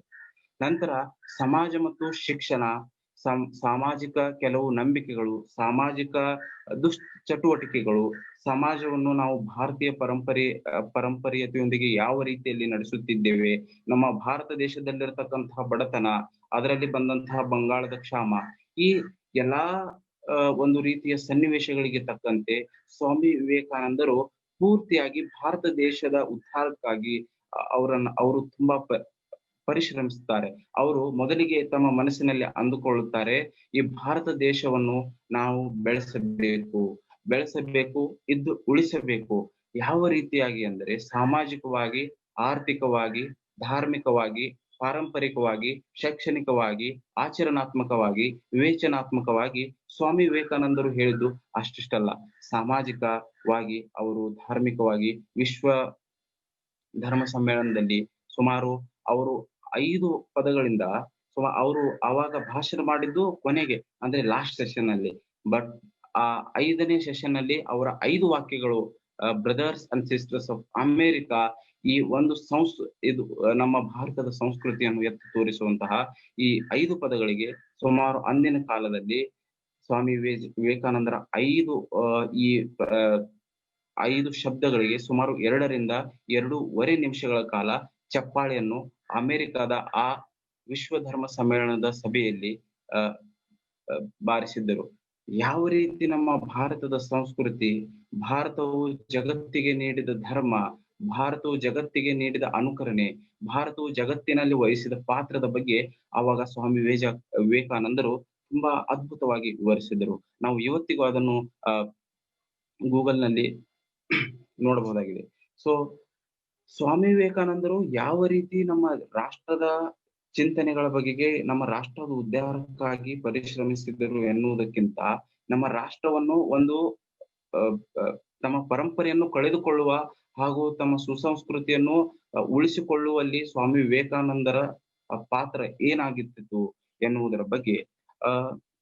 ನಂತರ ಸಮಾಜ ಮತ್ತು ಶಿಕ್ಷಣ, ಸಾಮಾಜಿಕ ಕೆಲವು ನಂಬಿಕೆಗಳು, ಸಾಮಾಜಿಕ ಚಟುವಟಿಕೆಗಳು, ಸಮಾಜವನ್ನು ನಾವು ಭಾರತೀಯ ಪರಂಪರೆಯತೆಯೊಂದಿಗೆ ಯಾವ ರೀತಿಯಲ್ಲಿ ನಡೆಸುತ್ತಿದ್ದೇವೆ, ನಮ್ಮ ಭಾರತ ದೇಶದಲ್ಲಿರತಕ್ಕಂತಹ ಬಡತನ, ಅದರಲ್ಲಿ ಬಂದಂತಹ ಬಂಗಾಳದ ಕ್ಷಾಮ, ಈ ಎಲ್ಲಾ ಒಂದು ರೀತಿಯ ಸನ್ನಿವೇಶಗಳಿಗೆ ತಕ್ಕಂತೆ ಸ್ವಾಮಿ ವಿವೇಕಾನಂದರು ಪೂರ್ತಿಯಾಗಿ ಭಾರತ ದೇಶದ ಉದ್ಧಾರಕ್ಕಾಗಿ ಅವರು ತುಂಬಾ ಪರಿಶ್ರಮಿಸುತ್ತಾರೆ. ಅವರು ಮೊದಲಿಗೆ ತಮ್ಮ ಮನಸ್ಸಿನಲ್ಲಿ ಅಂದುಕೊಳ್ಳುತ್ತಾರೆ, ಈ ಭಾರತ ದೇಶವನ್ನು ನಾವು ಬೆಳೆಸಬೇಕು, ಇದ್ದು ಉಳಿಸಬೇಕು. ಯಾವ ರೀತಿಯಾಗಿ ಅಂದರೆ ಸಾಮಾಜಿಕವಾಗಿ, ಆರ್ಥಿಕವಾಗಿ, ಧಾರ್ಮಿಕವಾಗಿ, ಪಾರಂಪರಿಕವಾಗಿ, ಶೈಕ್ಷಣಿಕವಾಗಿ, ಆಚರಣಾತ್ಮಕವಾಗಿ, ವಿವೇಚನಾತ್ಮಕವಾಗಿ. ಸ್ವಾಮಿ ವಿವೇಕಾನಂದರು ಹೇಳಿದ್ದು ಅಷ್ಟಿಷ್ಟಲ್ಲ. ಸಾಮಾಜಿಕವಾಗಿ ಅವರು ಧಾರ್ಮಿಕವಾಗಿ ವಿಶ್ವ ಧರ್ಮ ಸಮ್ಮೇಳನದಲ್ಲಿ ಸುಮಾರು ಅವರು 5 ಪದಗಳಿಂದ ಅವರು ಆವಾಗ ಭಾಷಣ ಮಾಡಿದ್ದು ಕೊನೆಗೆ, ಅಂದ್ರೆ ಲಾಸ್ಟ್ ಸೆಷನ್ ಅಲ್ಲಿ. ಬಟ್ ಆ 5ನೇ ಸೆಷನ್ ಅಲ್ಲಿ ಅವರ 5 ವಾಕ್ಯಗಳು, brothers and sisters of America, ಈ ಒಂದು ಇದು ನಮ್ಮ ಭಾರತದ ಸಂಸ್ಕೃತಿಯನ್ನು ಎತ್ತಿ ತೋರಿಸುವಂತಹ ಈ 5 ಪದಗಳಿಗೆ ಸುಮಾರು ಅಂದಿನ ಕಾಲದಲ್ಲಿ ಸ್ವಾಮಿ ವಿವೇಕಾನಂದರ 5 ಶಬ್ದಗಳಿಗೆ ಸುಮಾರು 2 ರಿಂದ 2.5 ನಿಮಿಷಗಳ ಕಾಲ ಚಪ್ಪಾಳೆಯನ್ನು ಅಮೆರಿಕದ ಆ ವಿಶ್ವ ಧರ್ಮ ಸಮ್ಮೇಳನದ ಸಭೆಯಲ್ಲಿ ಬಾರಿಸಿದ್ದರು. ಯಾವ ರೀತಿ ನಮ್ಮ ಭಾರತದ ಸಂಸ್ಕೃತಿ, ಭಾರತವು ಜಗತ್ತಿಗೆ ನೀಡಿದ ಧರ್ಮ, ಭಾರತವು ಜಗತ್ತಿಗೆ ನೀಡಿದ ಅನುಕರಣೆ, ಭಾರತವು ಜಗತ್ತಿನಲ್ಲಿ ವಹಿಸಿದ ಪಾತ್ರದ ಬಗ್ಗೆ ಆವಾಗ ಸ್ವಾಮಿ ವಿವೇಕಾನಂದರು ತುಂಬಾ ಅದ್ಭುತವಾಗಿ ವಿವರಿಸಿದರು. ನಾವು ಇವತ್ತಿಗೂ ಅದನ್ನು ಗೂಗಲ್ ನಲ್ಲಿ ನೋಡಬಹುದಾಗಿದೆ. ಸೊ ಸ್ವಾಮಿ ವಿವೇಕಾನಂದರು ಯಾವ ರೀತಿ ನಮ್ಮ ರಾಷ್ಟ್ರದ ಚಿಂತನೆಗಳ ಬಗೆಗೆ, ನಮ್ಮ ರಾಷ್ಟ್ರದ ಉದ್ಧಾರಕ್ಕಾಗಿ ಪರಿಶ್ರಮಿಸಿದರು ಎನ್ನುವುದಕ್ಕಿಂತ, ನಮ್ಮ ರಾಷ್ಟ್ರವನ್ನು ಒಂದು ತಮ್ಮ ಪರಂಪರೆಯನ್ನು ಕಳೆದುಕೊಳ್ಳುವ ಹಾಗೂ ತಮ್ಮ ಸುಸಂಸ್ಕೃತಿಯನ್ನು ಉಳಿಸಿಕೊಳ್ಳುವಲ್ಲಿ ಸ್ವಾಮಿ ವಿವೇಕಾನಂದರ ಪಾತ್ರ ಏನಾಗಿತ್ತು ಎನ್ನುವುದರ ಬಗ್ಗೆ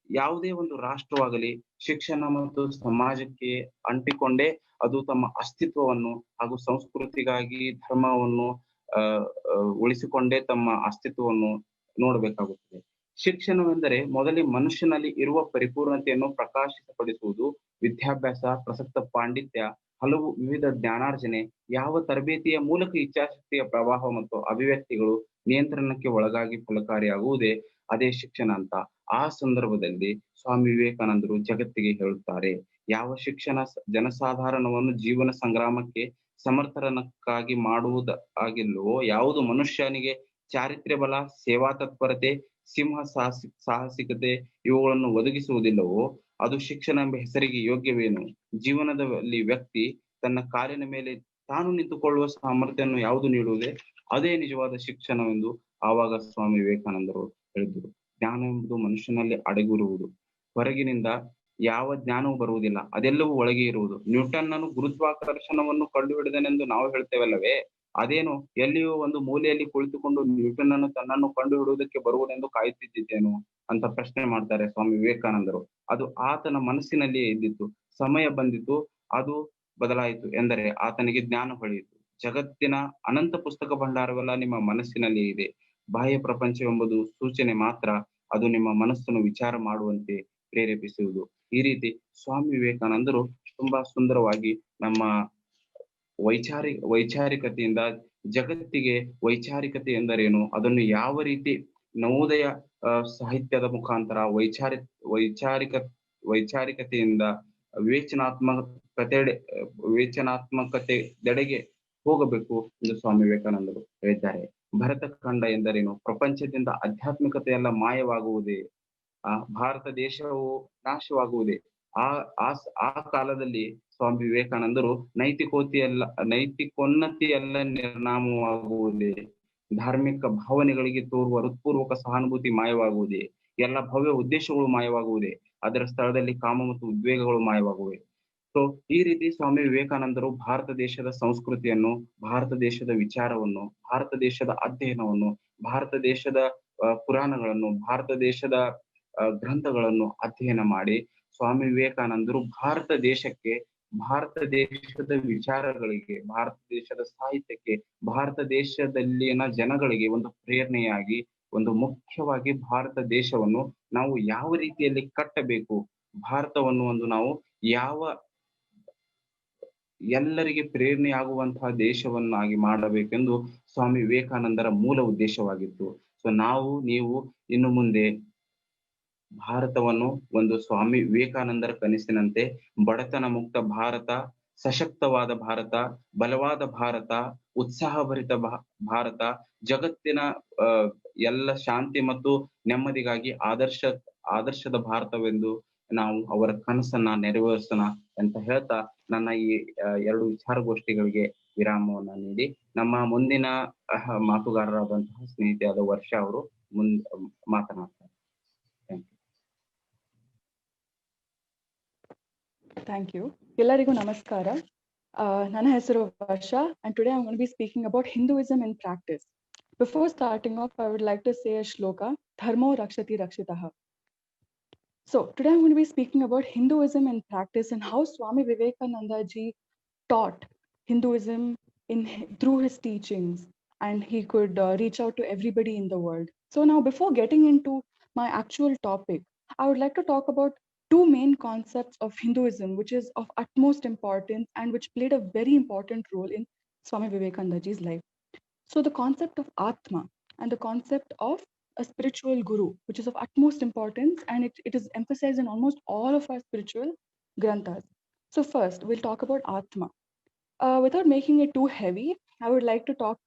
ಯಾವುದೇ ಒಂದು ರಾಷ್ಟ್ರವಾಗಲಿ ಶಿಕ್ಷಣ ಮತ್ತು ಸಮಾಜಕ್ಕೆ ಅಂಟಿಕೊಂಡೇ ಅದು ತಮ್ಮ ಅಸ್ತಿತ್ವವನ್ನು ಹಾಗೂ ಸಂಸ್ಕೃತಿಗಾಗಿ ಧರ್ಮವನ್ನು ಉಳಿಸಿಕೊಂಡೇ ತಮ್ಮ ಅಸ್ತಿತ್ವವನ್ನು ನೋಡಬೇಕಾಗುತ್ತದೆ. ಶಿಕ್ಷಣವೆಂದರೆ ಮೊದಲೇ ಮನುಷ್ಯನಲ್ಲಿ ಇರುವ ಪರಿಪೂರ್ಣತೆಯನ್ನು ಪ್ರಕಾಶಿತಪಡಿಸುವುದು. ವಿದ್ಯಾಭ್ಯಾಸ, ಪ್ರಸಕ್ತ ಪಾಂಡಿತ್ಯ, ಹಲವು ವಿವಿಧ ಜ್ಞಾನಾರ್ಜನೆ, ಯಾವ ತರಬೇತಿಯ ಮೂಲಕ ಇಚ್ಛಾಶಕ್ತಿಯ ಪ್ರವಾಹ ಮತ್ತು ಅಭಿವ್ಯಕ್ತಿಗಳು ನಿಯಂತ್ರಣಕ್ಕೆ ಒಳಗಾಗಿ ಫಲಕಾರಿಯಾಗುವುದೇ ಅದೇ ಶಿಕ್ಷಣ ಅಂತ ಆ ಸಂದರ್ಭದಲ್ಲಿ ಸ್ವಾಮಿ ವಿವೇಕಾನಂದರು ಜಗತ್ತಿಗೆ ಹೇಳುತ್ತಾರೆ. ಯಾವ ಶಿಕ್ಷಣ ಜನಸಾಧಾರಣವನ್ನು ಜೀವನ ಸಂಗ್ರಾಮಕ್ಕೆ ಸಮರ್ಥನಕ್ಕಾಗಿ ಮಾಡುವುದಾಗಿಲ್ಲವೋ, ಯಾವುದು ಮನುಷ್ಯನಿಗೆ ಚಾರಿತ್ರ್ಯ ಬಲ, ಸೇವಾ ತತ್ಪರತೆ, ಸಾಹಸಿಕತೆ ಇವುಗಳನ್ನು ಒದಗಿಸುವುದಿಲ್ಲವೋ ಅದು ಶಿಕ್ಷಣ ಎಂಬ ಹೆಸರಿಗೆ ಯೋಗ್ಯವೇನು? ಜೀವನದಲ್ಲಿ ವ್ಯಕ್ತಿ ತನ್ನ ಕಾಲಿನ ಮೇಲೆ ತಾನು ನಿಂತುಕೊಳ್ಳುವ ಸಾಮರ್ಥ್ಯವನ್ನು ಯಾವುದು ನೀಡುವುದೇ ಅದೇ ನಿಜವಾದ ಶಿಕ್ಷಣವೆಂದು ಆವಾಗ ಸ್ವಾಮಿ ವಿವೇಕಾನಂದರು ಹೇಳಿದರು. ಜ್ಞಾನ ಎಂಬುದು ಮನುಷ್ಯನಲ್ಲಿ ಅಡಗಿರುವುದು, ಹೊರಗಿನಿಂದ ಯಾವ ಜ್ಞಾನವೂ ಬರುವುದಿಲ್ಲ, ಅದೆಲ್ಲವೂ ಒಳಗೆ ಇರುವುದು. ನ್ಯೂಟನ್ನನು ಗುರುತ್ವಾಕರ್ಷಣವನ್ನು ಕಂಡುಹಿಡಿದನೆಂದು ನಾವು ಹೇಳ್ತೇವಲ್ಲವೇ, ಅದೇನು ಎಲ್ಲಿಯೂ ಒಂದು ಮೂಲೆಯಲ್ಲಿ ಕುಳಿತುಕೊಂಡು ನ್ಯೂಟನ್ನನು ತನ್ನನ್ನು ಕಂಡುಹಿಡುವುದಕ್ಕೆ ಬರುವುದೆಂದು ಕಾಯುತ್ತಿದ್ದೇನು ಅಂತ ಪ್ರಶ್ನೆ ಮಾಡ್ತಾರೆ ಸ್ವಾಮಿ ವಿವೇಕಾನಂದರು. ಅದು ಆತನ ಮನಸ್ಸಿನಲ್ಲಿಯೇ ಇದ್ದಿತ್ತು. ಸಮಯ ಬಂದಿತು, ಅದು ಬದಲಾಯಿತು ಎಂದರೆ ಆತನಿಗೆ ಜ್ಞಾನ ಹೊಳೆಯಿತು. ಜಗತ್ತಿನ ಅನಂತ ಪುಸ್ತಕ ಭಂಡಾರವೆಲ್ಲ ನಿಮ್ಮ ಮನಸ್ಸಿನಲ್ಲಿ ಇದೆ. ಬಾಹ್ಯ ಪ್ರಪಂಚವೆಂಬುದು ಸೂಚನೆ ಮಾತ್ರ, ಅದು ನಿಮ್ಮ ಮನಸ್ಸನ್ನು ವಿಚಾರ ಮಾಡುವಂತೆ ಪ್ರೇರೇಪಿಸುವುದು. ಈ ರೀತಿ ಸ್ವಾಮಿ ವಿವೇಕಾನಂದರು ತುಂಬಾ ಸುಂದರವಾಗಿ ನಮ್ಮ ವೈಚಾರಿಕತೆಯಿಂದ ಜಗತ್ತಿಗೆ ವೈಚಾರಿಕತೆ ಎಂದರೇನು, ಅದನ್ನು ಯಾವ ರೀತಿ ನವೋದಯ ಸಾಹಿತ್ಯದ ಮುಖಾಂತರ ವೈಚಾರಿಕತೆಯಿಂದ ವಿವೇಚನಾತ್ಮಕತೆಡೆಗೆ ಹೋಗಬೇಕು ಎಂದು ಸ್ವಾಮಿ ವಿವೇಕಾನಂದರು ಹೇಳಿದ್ದಾರೆ. ಭರತ ಖಂಡ ಎಂದರೇನು? ಪ್ರಪಂಚದಿಂದ ಆಧ್ಯಾತ್ಮಿಕತೆಯೆಲ್ಲ ಮಾಯವಾಗುವುದೇ, ಭಾರತ ದೇಶವು ನಾಶವಾಗುವುದೇ? ಆ ಕಾಲದಲ್ಲಿ ಸ್ವಾಮಿ ವಿವೇಕಾನಂದರು ನೈತಿಕೋನ್ನತಿಯೆಲ್ಲ ನಿರ್ನಾಮವಾಗುವುದೇ? ಧಾರ್ಮಿಕ ಭಾವನೆಗಳಿಗೆ ತೋರುವ ಹೃತ್ಪೂರ್ವಕ ಸಹಾನುಭೂತಿ ಮಾಯವಾಗುವುದೇ? ಎಲ್ಲ ಭವ್ಯ ಉದ್ದೇಶಗಳು ಮಾಯವಾಗುವುದೇ? ಅದರ ಸ್ಥಳದಲ್ಲಿ ಕಾಮ ಮತ್ತು ಉದ್ವೇಗಗಳು ಮಾಯವಾಗುವೆ. ಸೊ ಈ ರೀತಿ ಸ್ವಾಮಿ ವಿವೇಕಾನಂದರು ಭಾರತ ದೇಶದ ಸಂಸ್ಕೃತಿಯನ್ನು, ಭಾರತ ದೇಶದ ವಿಚಾರವನ್ನು, ಭಾರತ ದೇಶದ ಅಧ್ಯಯನವನ್ನು, ಭಾರತ ದೇಶದ ಪುರಾಣಗಳನ್ನು, ಭಾರತ ದೇಶದ ಗ್ರಂಥಗಳನ್ನು ಅಧ್ಯಯನ ಮಾಡಿ ಸ್ವಾಮಿ ವಿವೇಕಾನಂದರು ಭಾರತ ದೇಶಕ್ಕೆ, ಭಾರತ ದೇಶದ ವಿಚಾರಗಳಿಗೆ, ಭಾರತ ದೇಶದ ಸಾಹಿತ್ಯಕ್ಕೆ, ಭಾರತ ದೇಶದಲ್ಲಿನ ಜನಗಳಿಗೆ ಒಂದು ಪ್ರೇರಣೆಯಾಗಿ ಒಂದು ಮುಖ್ಯವಾಗಿ ಭಾರತ ದೇಶವನ್ನು ನಾವು ಯಾವ ರೀತಿಯಲ್ಲಿ ಕಟ್ಟಬೇಕು, ಭಾರತವನ್ನು ಒಂದು ನಾವು ಯಾವ ಎಲ್ಲರಿಗೆ ಪ್ರೇರಣೆಯಾಗುವಂತಹ ದೇಶವನ್ನಾಗಿ ಮಾಡಬೇಕೆಂದು ಸ್ವಾಮಿ ವಿವೇಕಾನಂದರ ಮೂಲ ಉದ್ದೇಶವಾಗಿತ್ತು. ಸೊ ನೀವು ಇನ್ನು ಮುಂದೆ ಭಾರತವನ್ನು ಒಂದು ಸ್ವಾಮಿ ವಿವೇಕಾನಂದರ ಕನಸಿನಂತೆ ಬಡತನ ಮುಕ್ತ ಭಾರತ, ಸಶಕ್ತವಾದ ಭಾರತ, ಬಲವಾದ ಭಾರತ, ಉತ್ಸಾಹಭರಿತ ಭಾರತ, ಜಗತ್ತಿನ ಎಲ್ಲ ಶಾಂತಿ ಮತ್ತು ನೆಮ್ಮದಿಗಾಗಿ ಆದರ್ಶದ ಭಾರತವೆಂದು ನಾವು ಅವರ ಕನಸನ್ನ ನೆರವೇರಿಸೋಣ ಅಂತ ಹೇಳ್ತಾ ನನ್ನ ಈ 2 ವಿಚಾರಗೋಷ್ಠಿಗಳಿಗೆ ವಿರಾಮವನ್ನ ನೀಡಿ ನಮ್ಮ ಮುಂದಿನ ಮಾತುಗಾರರಾದಂತಹ ಸ್ನೇಹಿತೆಯಾದ ವರ್ಷ ಅವರು ಮಾತನಾಡ್ತಾರೆ. Thank you. ಎಲ್ಲರಿಗೂ ನಮಸ್ಕಾರ. ನನ್ನ ಹೆಸರು ವರ್ಷ, and today I'm going to be speaking about Hinduism in practice. Before starting off, I would like to say a shloka, Dharmo Rakshati Rakshitaha. So today I'm going to be speaking about Hinduism in practice and how Swami Vivekananda ji taught Hinduism through his teachings, and he could reach out to everybody in the world. So now, before getting into my actual topic, I would like to talk about 2 main concepts of Hinduism, which is of utmost importance and which played a very important role in Swami Vivekananda ji's life. So the concept of Atma and the concept of a spiritual guru, which is of utmost importance, and it is emphasized in almost all of our spiritual granthas. So first, we'll talk about Atma. Without making it too heavy, I would like to talk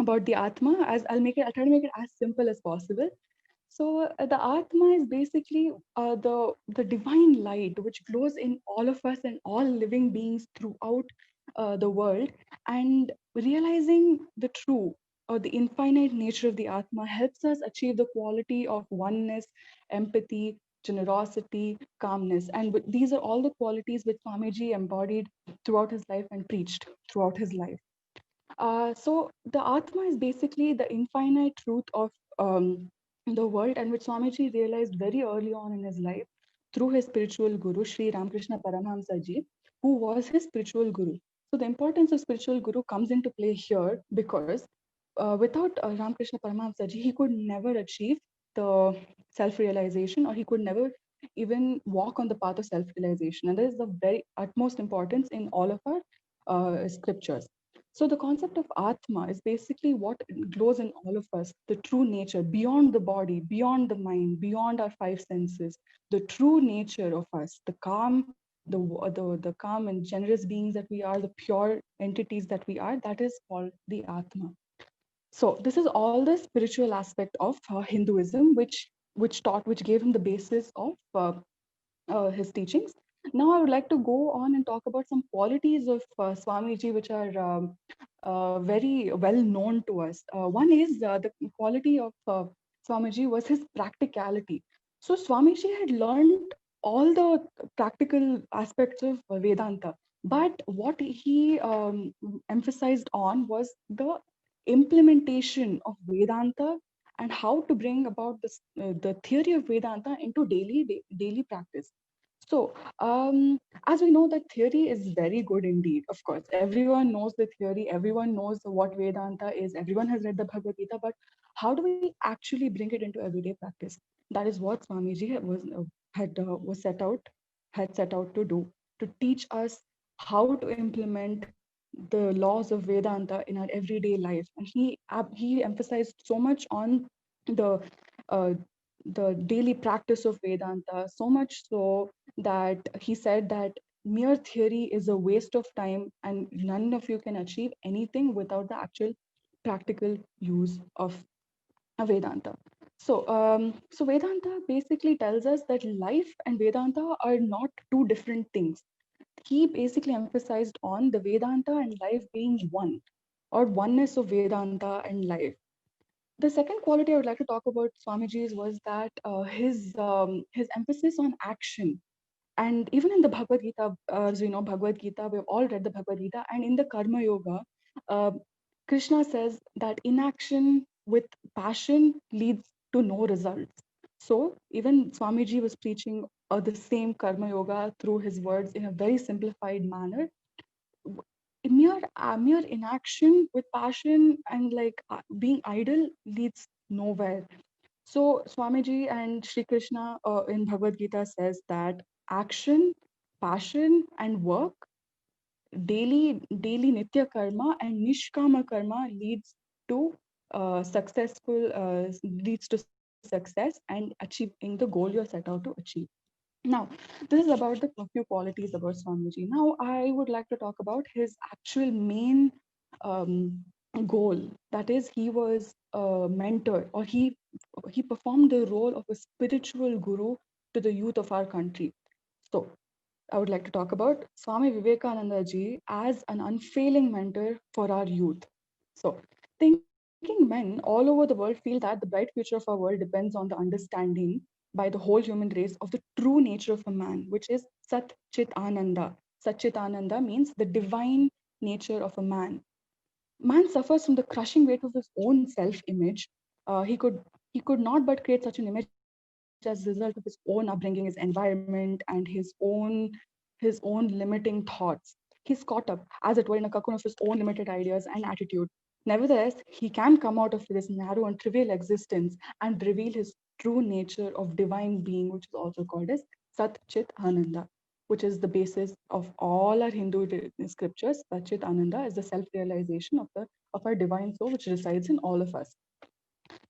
about the Atma. I'll try to make it as simple as possible. So the Atma is basically the divine light which glows in all of us and all living beings throughout the world. And realizing the true or the infinite nature of the Atma helps us achieve the quality of oneness, empathy, generosity, calmness. And these are all the qualities which Swamiji embodied throughout his life and preached throughout his life. So the Atma is basically the infinite truth of the world, and which Swamiji realized very early on in his life through his spiritual guru, Sri Ramakrishna Paramahamsa ji, who was his spiritual guru. So the importance of spiritual guru comes into play here because without Ramakrishna Paramahamsa ji, he could never achieve the self-realization, or he could never even walk on the path of self-realization. And that is the very utmost importance in all of our scriptures. So the concept of Atma is basically what glows in all of us, the true nature, beyond the body, beyond the mind, beyond our 5 senses, the true nature of us, the calm, the calm and generous beings that we are, the pure entities that we are, that is called the Atma. So this is all the spiritual aspect of Hinduism, which gave him the basis of his teachings. Now I would like to go on and talk about some qualities of Swamiji which are very well known to us. One is the quality of Swamiji was his practicality. So Swamiji had learned all the practical aspects of Vedanta, but what he emphasized on was the implementation of Vedanta and how to bring about this, the theory of Vedanta into daily practice. So, as we know, that theory is very good indeed. Of course, everyone knows the theory, everyone knows what Vedanta is, everyone has read the Bhagavad Gita, but how do we actually bring it into everyday practice? That is what Swamiji had set out to do, to teach us how to implement the laws of Vedanta in our everyday life. And he emphasized so much on the daily practice of Vedanta, so much so that he said that mere theory is a waste of time and none of you can achieve anything without the actual practical use of Vedanta. So Vedanta basically tells us that life and Vedanta are not 2 different things. He basically emphasized on the Vedanta and life being one, or oneness of Vedanta and life. The second quality I would like to talk about Swamiji's was that his emphasis on action. And even in the Bhagavad Gita, as we know, Bhagavad Gita, we've all read the Bhagavad Gita, and in the Karma Yoga, Krishna says that inaction with passion leads to no results. So even Swamiji was preaching the same Karma Yoga through his words in a very simplified manner. Mere inaction with passion and being idle leads nowhere. So Swamiji and Sri Krishna in Bhagavad Gita says that action, passion, and work, daily nitya karma and nishkama karma leads to success and achieving the goal you're set out to achieve. Now, this is about the few qualities about Swamiji. Now, I would like to talk about his actual main um, goal. That is, he was a mentor, or he performed the role of a spiritual guru to the youth of our country. So, I would like to talk about Swami Vivekananda ji as an unfailing mentor for our youth. So, thinking men all over the world feel that the bright future of our world depends on the understanding by the whole human race of the true nature of a man, which is Sat Chit Ananda. Sat Chit Ananda means the divine nature of a man. Man suffers from the crushing weight of his own self-image. He could not but create such an image as a result of his own upbringing, his environment, and his own limiting thoughts. He's caught up, as it were, in a cocoon of his own limited ideas and attitude. Nevertheless, he can come out of this narrow and trivial existence and reveal his true nature of divine being, which is also called as Sat Chit Ananda, which is the basis of all our Hindu scriptures. Sat Chit Ananda is the self-realization of our divine soul, which resides in all of us.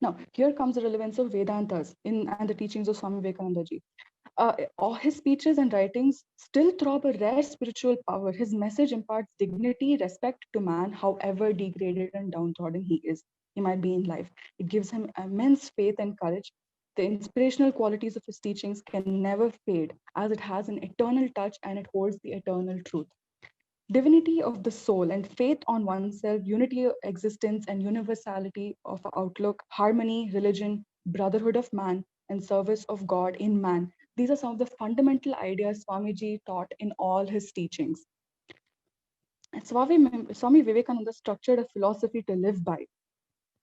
Now, here comes the relevance of Vedantas and the teachings of Swami Vivekananda ji. All his speeches and writings still throb a rare spiritual power. His message imparts dignity, respect to man, however degraded and downtrodden he might be in life. It gives him immense faith and courage. The inspirational qualities of his teachings can never fade, as it has an eternal touch and it holds the eternal truth. Divinity of the soul and faith on oneself, unity of existence and universality of outlook, harmony, religion, brotherhood of man, and service of God in man. These are some of the fundamental ideas Swamiji taught in all his teachings. Swami Vivekananda structured a philosophy to live by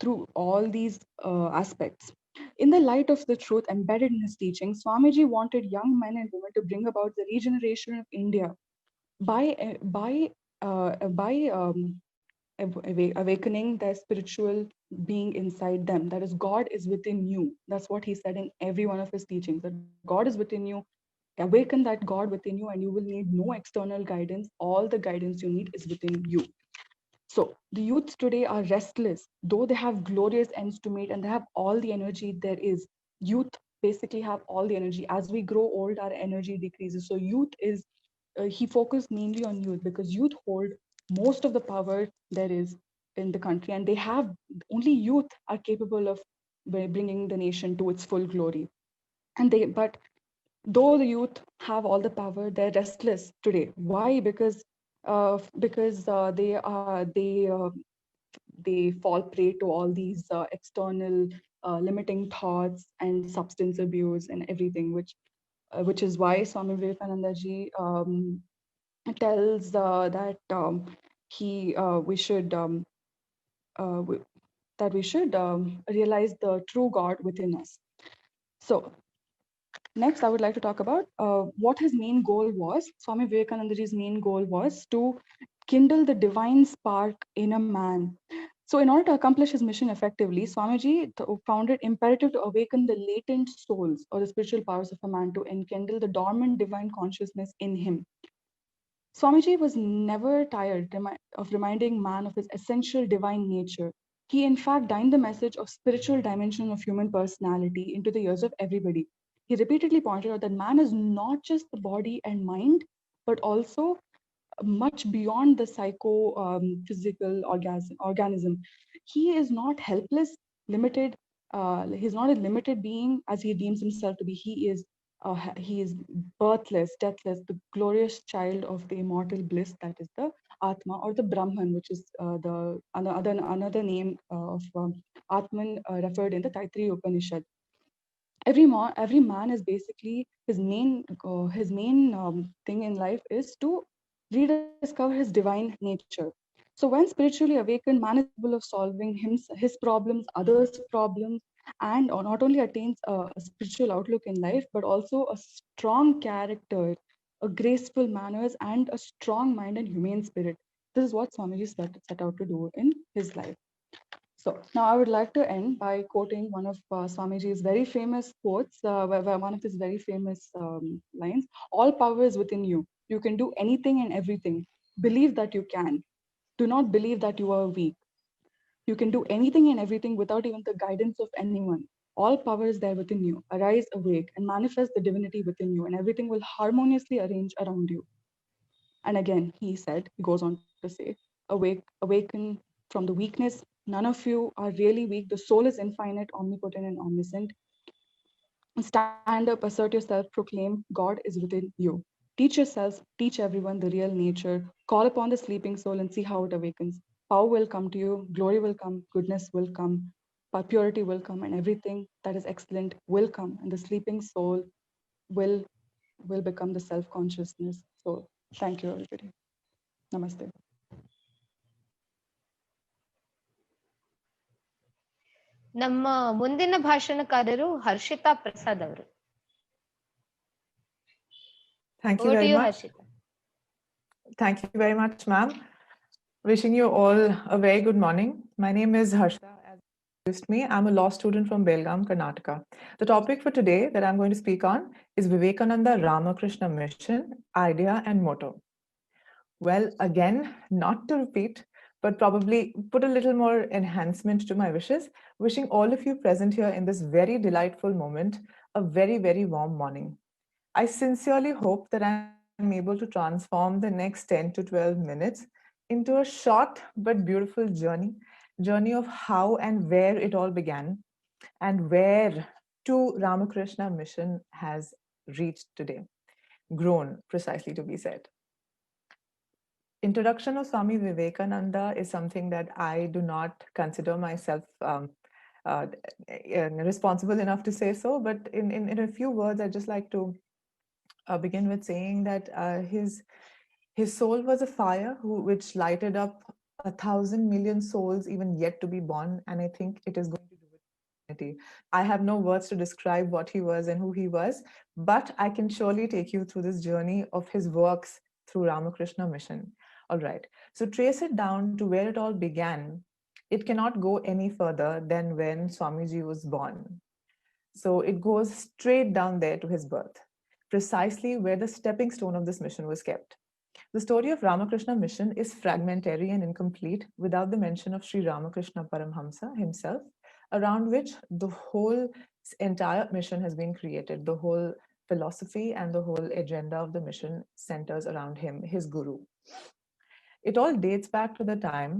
through all these aspects. In the light of the truth embedded in his teaching, Swamiji wanted young men and women to bring about the regeneration of India by awakening the spiritual being inside them. That is, God is within you. That's what he said in every one of his teachings, that God is within you. Awaken that God within you, and you will need no external guidance. All the guidance you need is within you. So the youths today are restless, though they have glorious ends to meet and they have all the energy there is. Youth basically have all the energy. As we grow old, our energy decreases. So he focused mainly on youth because youth hold most of the power there is in the country, and only youth are capable of bringing the nation to its full glory. But though the youth have all the power, they're restless today. Why? Because they fall prey to all these external limiting thoughts and substance abuse and everything, which is why Swami Vivekananda ji tells that he we should w- that we should realize the true God within us. So next, I would like to talk about what his main goal was. Swami Vivekananda ji's main goal was to kindle the divine spark in a man. So in order to accomplish his mission effectively, Swamiji found it imperative to awaken the latent souls or the spiritual powers of a man, to enkindle the dormant divine consciousness in him. Swamiji was never tired of reminding man of his essential divine nature. He, in fact, dined the message of spiritual dimension of human personality into the ears of everybody. He repeatedly pointed out that man is not just the body and mind, but also much beyond the physical organism. He is not helpless, limited. He's not a limited being as he deems himself to be. He is birthless, deathless, the glorious child of the immortal bliss, that is the Atma or the Brahman, which is another name of Atman referred in the Taittiriya Upanishad. Every man is basically his main thing in life is to rediscover his divine nature. So when spiritually awakened, man is capable of solving his problems, others' problems, and not only attains a spiritual outlook in life, but also a strong character, a graceful manners, and a strong mind and humane spirit. This is what Swamiji set out to do in his life. So now I would like to end by quoting one of Swamiji's very famous quotes, where one of his very famous lines: "All power is within you. You can do anything and everything. Believe that you can. Do not believe that you are weak. You can do anything and everything without even the guidance of anyone. All power is there within you. Arise, awake, and manifest the divinity within you, and everything will harmoniously arrange around you." And again, he goes on to say, awaken from the weakness. None of you are really weak. The soul is infinite, omnipotent, and omniscient. Stand up, assert yourself, proclaim God is within you. Teach yourselves, teach everyone the real nature. Call upon the sleeping soul and see how it awakens. Power will come to you, glory will come, goodness will come, purity will come, and everything that is excellent will come. And the sleeping soul will will become the self-consciousness. So thank you, everybody. Namaste. ನಮ್ಮ ಮುಂದಿನ ಭಾಷಣಕಾರರು ಹರ್ಷಿತಾ ಪ್ರಸಾದ್ ಅವರು. Thank you Over to very you, much. Harshita. Thank you very much, ma'am. Wishing you all a very good morning. My name is Harshita. As you introduced me, I'm a law student from Belgaum, Karnataka. The topic for today that I'm going to speak on is Vivekananda Ramakrishna Mission, idea and motto. Well, again, not to repeat, but probably put a little more enhancement to my wishes, wishing all of you present here in this very delightful moment a very, very warm morning. I sincerely hope that I'm able to transform the next 10 to 12 minutes into a short but beautiful journey of how and where it all began and where to Ramakrishna Mission has reached today, grown precisely to be said. Introduction of Swami Vivekananda is something that I do not consider myself responsible enough to say so, but in a few words, I'd just like to begin with saying that his soul was a fire which lighted up 1,000 million souls even yet to be born, and I think it is going to do with humanity. I have no words to describe what he was and who he was, but I can surely take you through this journey of his works through Ramakrishna Mission. All right, so trace it down to where it all began. It cannot go any further than when Swamiji was born. So it goes straight down there to his birth, precisely where the stepping stone of this mission was kept. The story of Ramakrishna Mission is fragmentary and incomplete without the mention of Sri Ramakrishna Paramhamsa himself, around which the whole entire mission has been created. The whole philosophy and the whole agenda of the mission centers around him, his guru. It all dates back to the time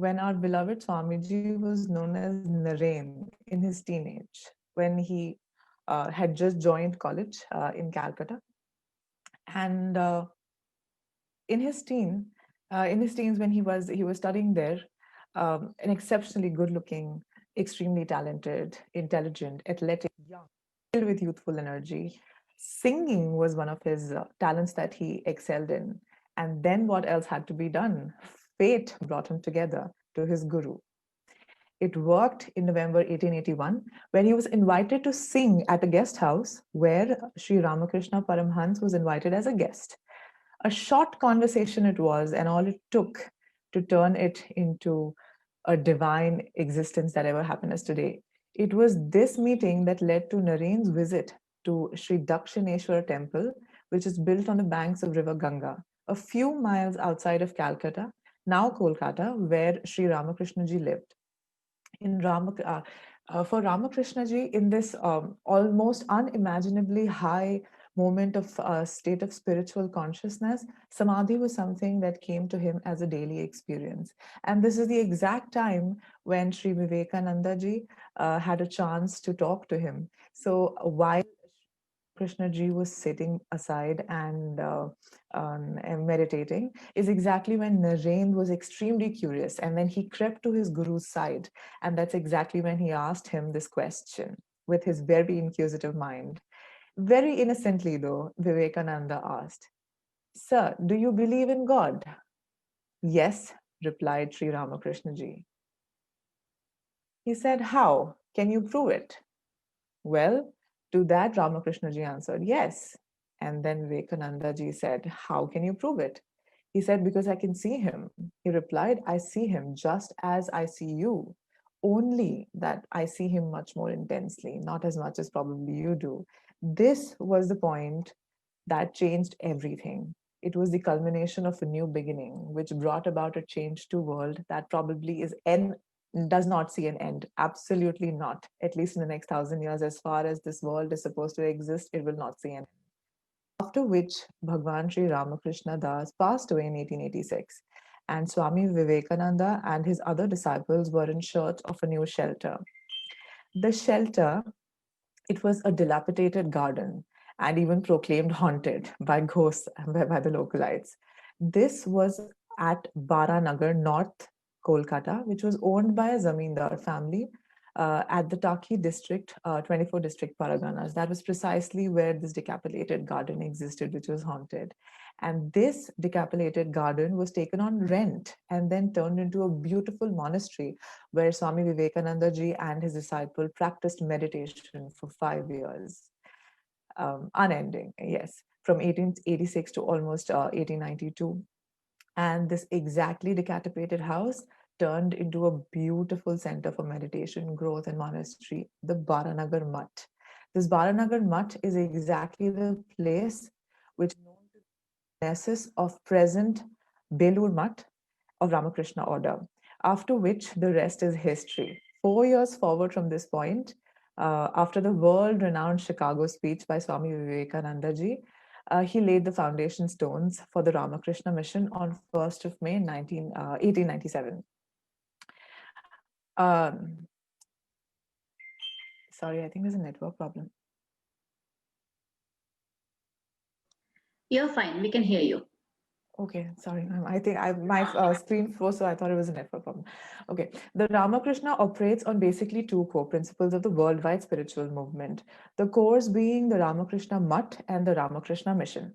when our beloved Swamiji was known as Naren in his teenage, when he had just joined college in Calcutta. And in his teens, when he was studying there, an exceptionally good-looking, extremely talented, intelligent, athletic, young, filled with youthful energy. Singing was one of his talents that he excelled in. And then what else had to be done? Fate brought him together to his guru. It worked in November 1881, where he was invited to sing at a guest house where Sri Ramakrishna Paramhans was invited as a guest. A short conversation it was, and all it took to turn it into a divine existence that ever happened as today. It was this meeting that led to Naren's visit to Sri Dakshineshwar temple, which is built on the banks of River Ganga, a few miles outside of Calcutta, now Kolkata, where Sri Ramakrishna ji lived. For Ramakrishna ji, in this almost unimaginably high moment of state of spiritual consciousness, samadhi was something that came to him as a daily experience. And this is the exact time when Sri Vivekananda ji had a chance to talk to him. So while Krishna ji was sitting aside and meditating, is exactly when Naren was extremely curious, and then he crept to his guru's side, and that's exactly when he asked him this question with his very inquisitive mind. Very innocently, though, Vivekananda asked, "Sir, do you believe in God?" "Yes," replied Sri Ramakrishna ji. He said, "How? Can you prove it?" "Well, to that Ramakrishna ji answered, yes." And then Vivekananda ji said, "How can you prove it?" He said, "Because I can see him." He replied, "I see him just as I see you. only that I see him much more intensely, not as much as probably you do. This was the point that changed everything. It was the culmination of a new beginning, which brought about a change to world that probably does not see an end. Absolutely not. At least in the next 1,000 years, as far as this world is supposed to exist, it will not see an end. After which, Bhagwan Sri Ramakrishna Das passed away in 1886, and Swami Vivekananda and his other disciples were in search of a new shelter. The shelter, it was a dilapidated garden and even proclaimed haunted by ghosts by the localites. This was at Baranagar, North Kolkata, which was owned by a Zamindar family at the Taki district, 24 district Paraganas. That was precisely where this decapitated garden existed, which was haunted. And this decapitated garden was taken on rent and then turned into a beautiful monastery where Swami Vivekananda ji and his disciple practiced meditation for 5 years, unending, yes, from 1886 to almost 1892. And this exactly decapitated house turned into a beautiful center for meditation, growth, and monastery, the Baranagar Mutt. This Baranagar Mutt is exactly the place which is known to the genesis of present Belur Mutt of Ramakrishna order, after which the rest is history. 4 years forward from this point, after the world-renowned Chicago speech by Swami Vivekananda ji, he laid the foundation stones for the Ramakrishna mission on 1st of May 1897. Sorry, I think there's a network problem. You're fine. We can hear you. Okay, sorry, ma'am. I think my screen froze, so I thought it was a network problem. Okay, the Ramakrishna operates on basically two core principles of the worldwide spiritual movement. The cores being the Ramakrishna Mutt and the Ramakrishna Mission.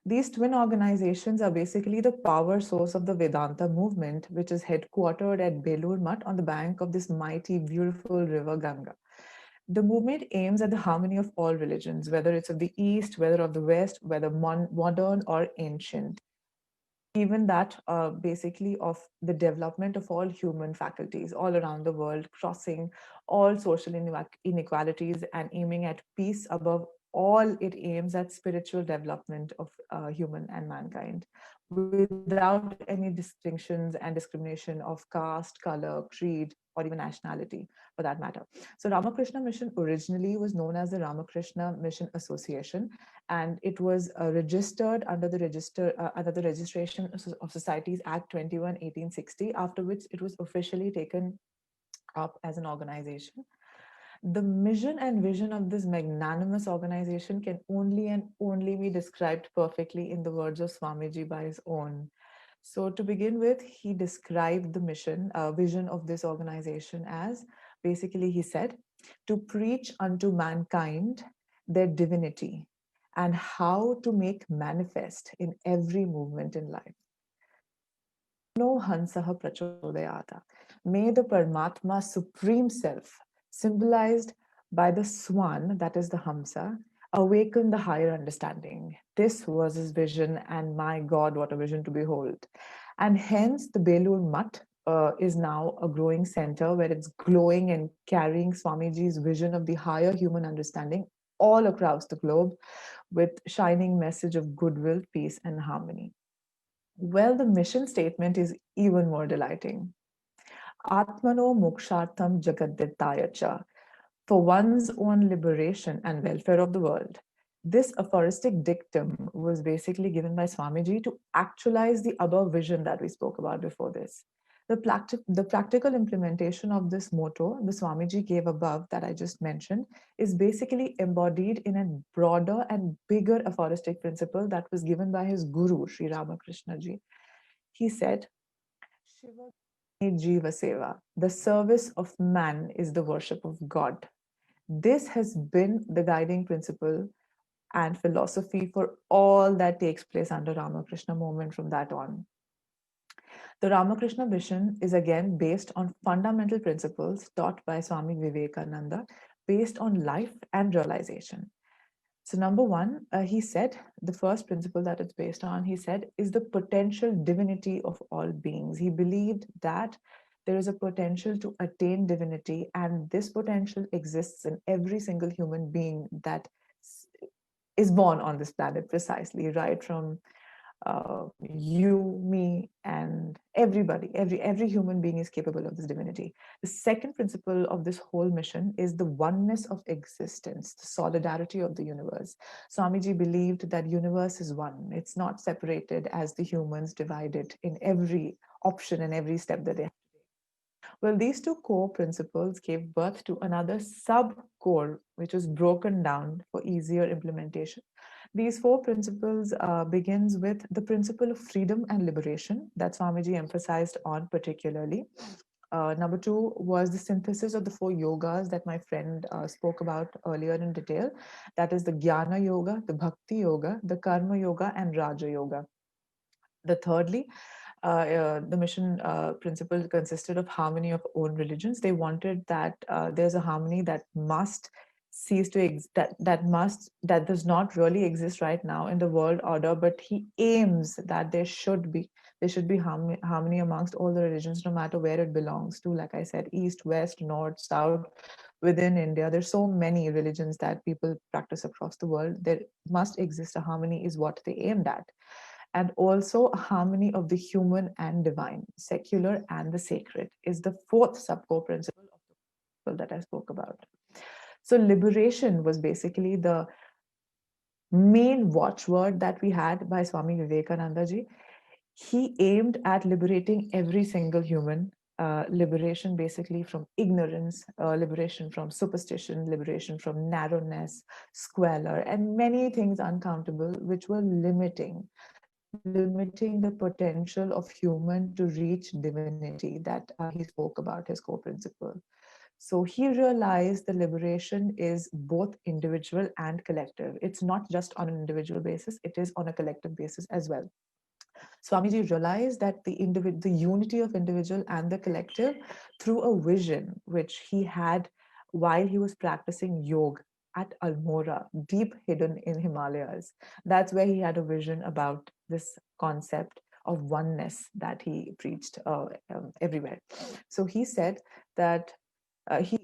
These twin organizations are basically the power source of the Vedanta movement, which is headquartered at Belur Mutt on the bank of this mighty, beautiful river Ganga. The movement aims at the harmony of all religions, whether it's of the East, whether of the West, whether modern or ancient. Even that basically of the development of all human faculties all around the world, crossing all social inequalities and aiming at peace above all. It aims at spiritual development of human and mankind without any distinctions and discrimination of caste, color, creed, or even nationality for that matter. So Ramakrishna Mission originally was known as the Ramakrishna Mission Association, and it was registered under the Registration of Societies Act 21 1860, after which it was officially taken up as an organization. The mission and vision of this magnanimous organization can only and only be described perfectly in the words of Swamiji by his own. So to begin with, he described the mission, vision of this organization as, basically he said, to preach unto mankind their divinity and how to make manifest in every movement in life. No Hansaha Prachodayata. May the Paramatma Supreme Self, symbolized by the swan, that is the Hamsa, awaken the higher understanding. This was his vision, and my God, what a vision to behold. And hence the Belur Mutt is now a growing center where it's glowing and carrying Swamiji's vision of the higher human understanding all across the globe with shining message of goodwill, peace, and harmony. Well, the mission statement is even more delighting. Atmano mokshartham jagaditayacha, for one's own liberation and welfare of the world. This aphoristic dictum was basically given by Swamiji to actualize the above vision that we spoke about before this. The practical implementation of this motto the Swamiji gave above that I just mentioned is basically embodied in a broader and bigger aphoristic principle that was given by his guru, Sri Ramakrishna ji. He said, Shiva Jiva Seva, the service of man is the worship of God. This has been the guiding principle and philosophy for all that takes place under Ramakrishna movement from that on. The Ramakrishna mission is again based on fundamental principles taught by Swami Vivekananda, based on life and realization. So number one, he said, the first principle that it's based on, he said, is the potential divinity of all beings. He believed that there is a potential to attain divinity, and this potential exists in every single human being that is born on this planet, precisely, right from you, me, and everybody. Every human being is capable of this divinity. The second principle of this whole mission is the oneness of existence, the solidarity of the universe. Swamiji believed that universe is one. It's not separated as the humans divide it in every option and every step that they have. Well, these two core principles gave birth to another sub-core, which was broken down for easier implementation. These four principles begins with the principle of freedom and liberation that Swamiji emphasized on particularly. Number two was the synthesis of the four yogas that my friend spoke about earlier in detail. That is the Jnana Yoga, the Bhakti Yoga, the Karma Yoga, and Raja Yoga. The thirdly, the mission principle consisted of harmony of own religions. They wanted that there's a harmony that must cease to that does not really exist right now in the world order, but he aims that there should be harmony amongst all the religions, no matter where it belongs to. Like I said, east, west, north, south. Within India, there's so many religions that people practice across the world. There must exist a harmony, is what they aimed at, and also a harmony of the human and divine, secular and the sacred, is the fourth sub-core principle of the principle that I spoke about. So liberation was basically the main watchword that we had by Swami Vivekananda ji. He aimed at liberating every single human, liberation basically from ignorance, liberation from superstition, liberation from narrowness, squalor, and many things uncountable which were limiting the potential of human to reach divinity that he spoke about, his core principle. So he realized the liberation is both individual and collective. It's not just on an individual basis, it is on a collective basis as well. Swamiji realized that the unity of individual and the collective through a vision which he had while he was practicing yoga at Almora, deep hidden in Himalayas. That's where he had a vision about this concept of oneness that he preached everywhere. So he said that he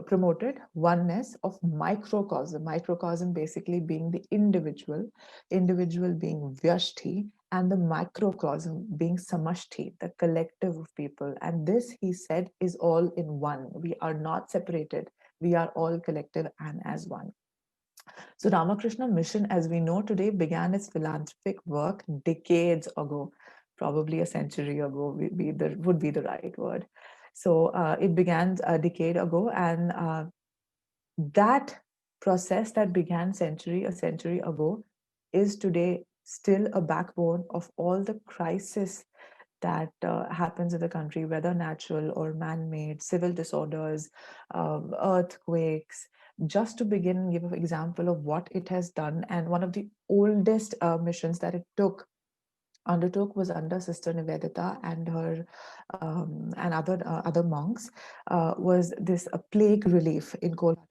promoted oneness of microcosm basically being the individual being Vyashti, and the macrocosm being Samashti, the collective of people. And this, he said, is all in one. We are not separated. We are all collective and as one. So Ramakrishna Mission, as we know today, began its philanthropic work decades ago, probably a century ago would be the right word. So it began a decade ago, and that process that began a century ago is today still a backbone of all the crisis that happens in the country, whether natural or man-made, civil disorders, earthquakes. Just to begin and give an example of what it has done, and one of the oldest missions that it undertook was under Sister Nivedita and her and other monks, was this plague relief in Kolkata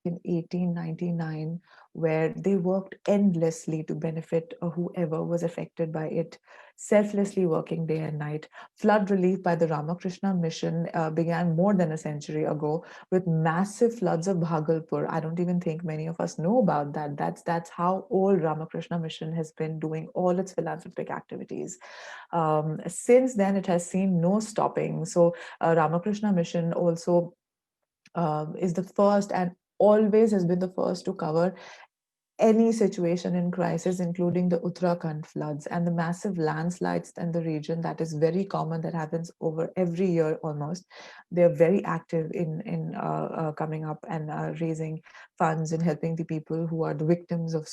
in 1899, where they worked endlessly to benefit whoever was affected by it, selflessly working day and night. Flood relief by the Ramakrishna Mission began more than a century ago with massive floods of Bhagalpur. I don't even think many of us know about that. That's how old Ramakrishna Mission has been doing all its philanthropic activities. Since then, it has seen no stopping. So Ramakrishna Mission also is the first and always has been the first to cover any situation in crisis, including the Uttarakhand floods and the massive landslides in the region that is very common, that happens over every year almost. They're very active in coming up and raising funds and helping the people who are the victims of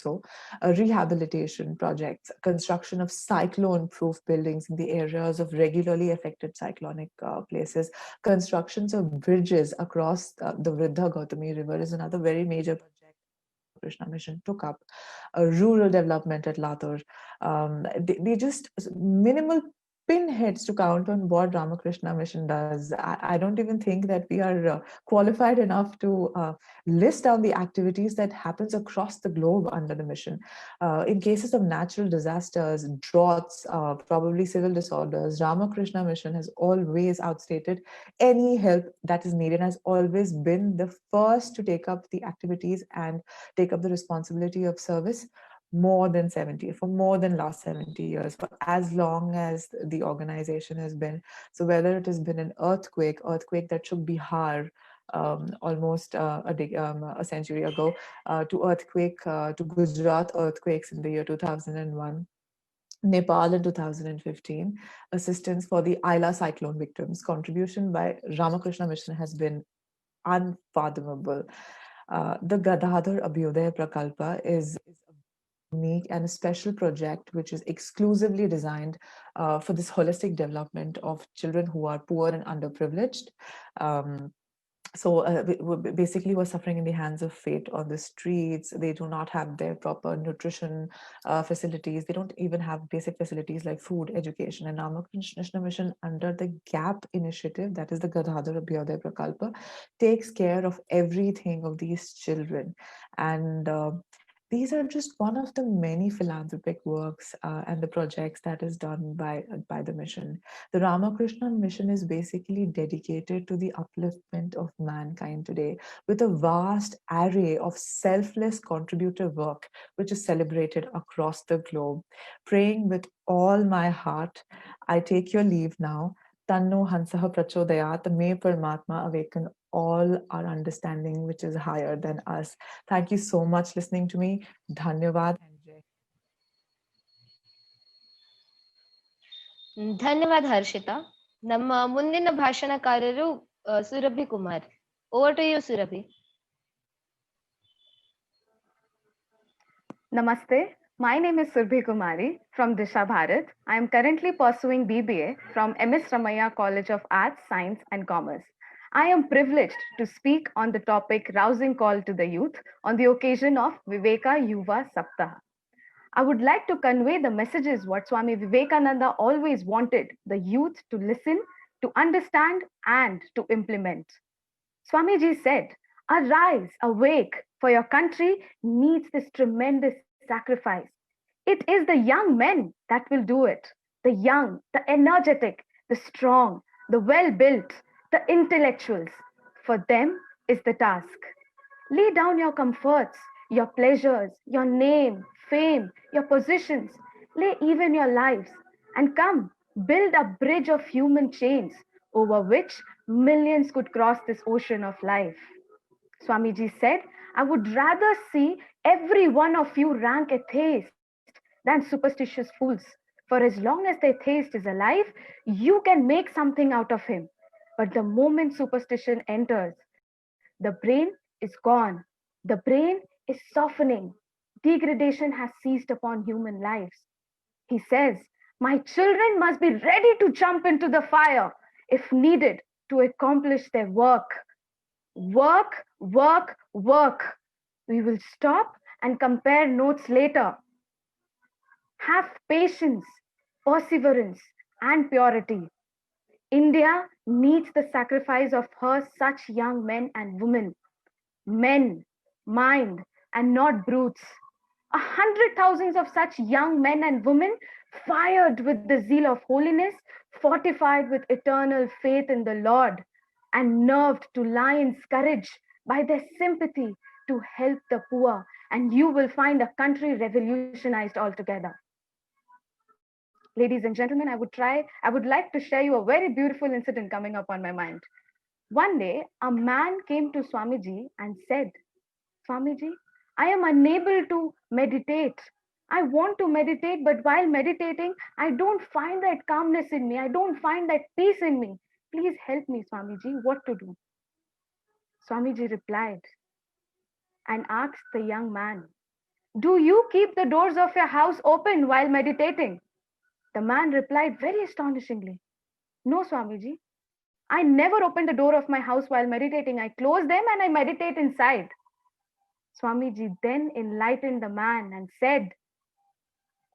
rehabilitation projects, construction of cyclone-proof buildings in the areas of regularly affected cyclonic places, constructions of bridges across the Vridha Gautami River is another very major project Krishna Mission took up. Rural development at Latur. They just minimal pinheads to count on what Ramakrishna Mission does. I don't even think that we are qualified enough to list down the activities that happens across the globe under the mission. In cases of natural disasters, droughts, probably civil disorders, Ramakrishna Mission has always outstated any help that is needed, has always been the first to take up the activities and take up the responsibility of service for more than last 70 years, for as long as the organization has been. So whether it has been an earthquake that shook Bihar almost a century ago, to Gujarat earthquakes in the year 2001, Nepal in 2015, assistance for the Aila cyclone victims, contribution by Ramakrishna Mission has been unfathomable. The Gadadhar Abhyodaya Prakalpa is a unique and a special project which is exclusively designed for this holistic development of children who are poor and underprivileged. Basically were suffering in the hands of fate on the streets. They do not have their proper nutrition facilities. They don't even have basic facilities like food, education. And Ramakrishna Mission, under the GAP initiative, that is the Gadadhar Abhyodaya Prakalpa, takes care of everything of these children. And these are just one of the many philanthropic works and the projects that is done by the mission. The Ramakrishna Mission is basically dedicated to the upliftment of mankind today, with a vast array of selfless contributor work, which is celebrated across the globe. Praying with all my heart, I take your leave now. Tanno Hansaha Prachodayat, may Paramatma awaken all our understanding, which is higher than us. Thank you so much listening to me. Dhanyavad and Jai. ಧನ್ಯವಾದ ಹರ್ಷಿತಾ. ನಮ್ಮ ಮುಂದಿನ ಭಾಷಣಕಾರರು Surabhi Kumar. Over to you Surabhi. Namaste. My name is Surbhi Kumari from Disha Bharat. I am currently pursuing BBA from MS Ramaiah College of Arts, Science and Commerce. I am privileged to speak on the topic Rousing Call to the Youth on the occasion of Viveka Yuva Saptaha. I would like to convey the messages what Swami Vivekananda always wanted the youth to listen, to understand and to implement. Swamiji said, "Arise, awake, for your country needs this tremendous sacrifice. It is the young men that will do it. The young, the energetic, the strong, the well-built, the intellectuals. For them is the task. Lay down your comforts, your pleasures, your name, fame, your positions. Lay even your lives and come, build a bridge of human chains over which millions could cross this ocean of life." Swamiji said, "I would rather see every one of you rank atheist than superstitious fools. For as long as the atheist is alive, you can make something out of him. But the moment superstition enters, the brain is gone. The brain is softening. Degradation has seized upon human lives." He says, "My children must be ready to jump into the fire if needed to accomplish their work. Work, work, work. We will stop and compare notes later. Have patience, perseverance, and purity. India needs the sacrifice of her such young men and women. Men, mind, and not brutes. 100,000 of such young men and women fired with the zeal of holiness, fortified with eternal faith in the Lord, and nerved to lion's courage by their sympathy to help the poor, and you will find a country revolutionized altogether." Ladies and gentlemen, I would like to share you a very beautiful incident coming up on my mind. One day, a man came to Swamiji and said, "Swamiji, I am unable to meditate. I want to meditate, but while meditating, I don't find that calmness in me. I don't find that peace in me. Please help me, Swamiji, what to do?" Swamiji replied and asked the young man, "Do you keep the doors of your house open while meditating?" The man replied very astonishingly, "No, Swamiji. I never open the door of my house while meditating. I close them and I meditate inside." Swamiji then enlightened the man and said,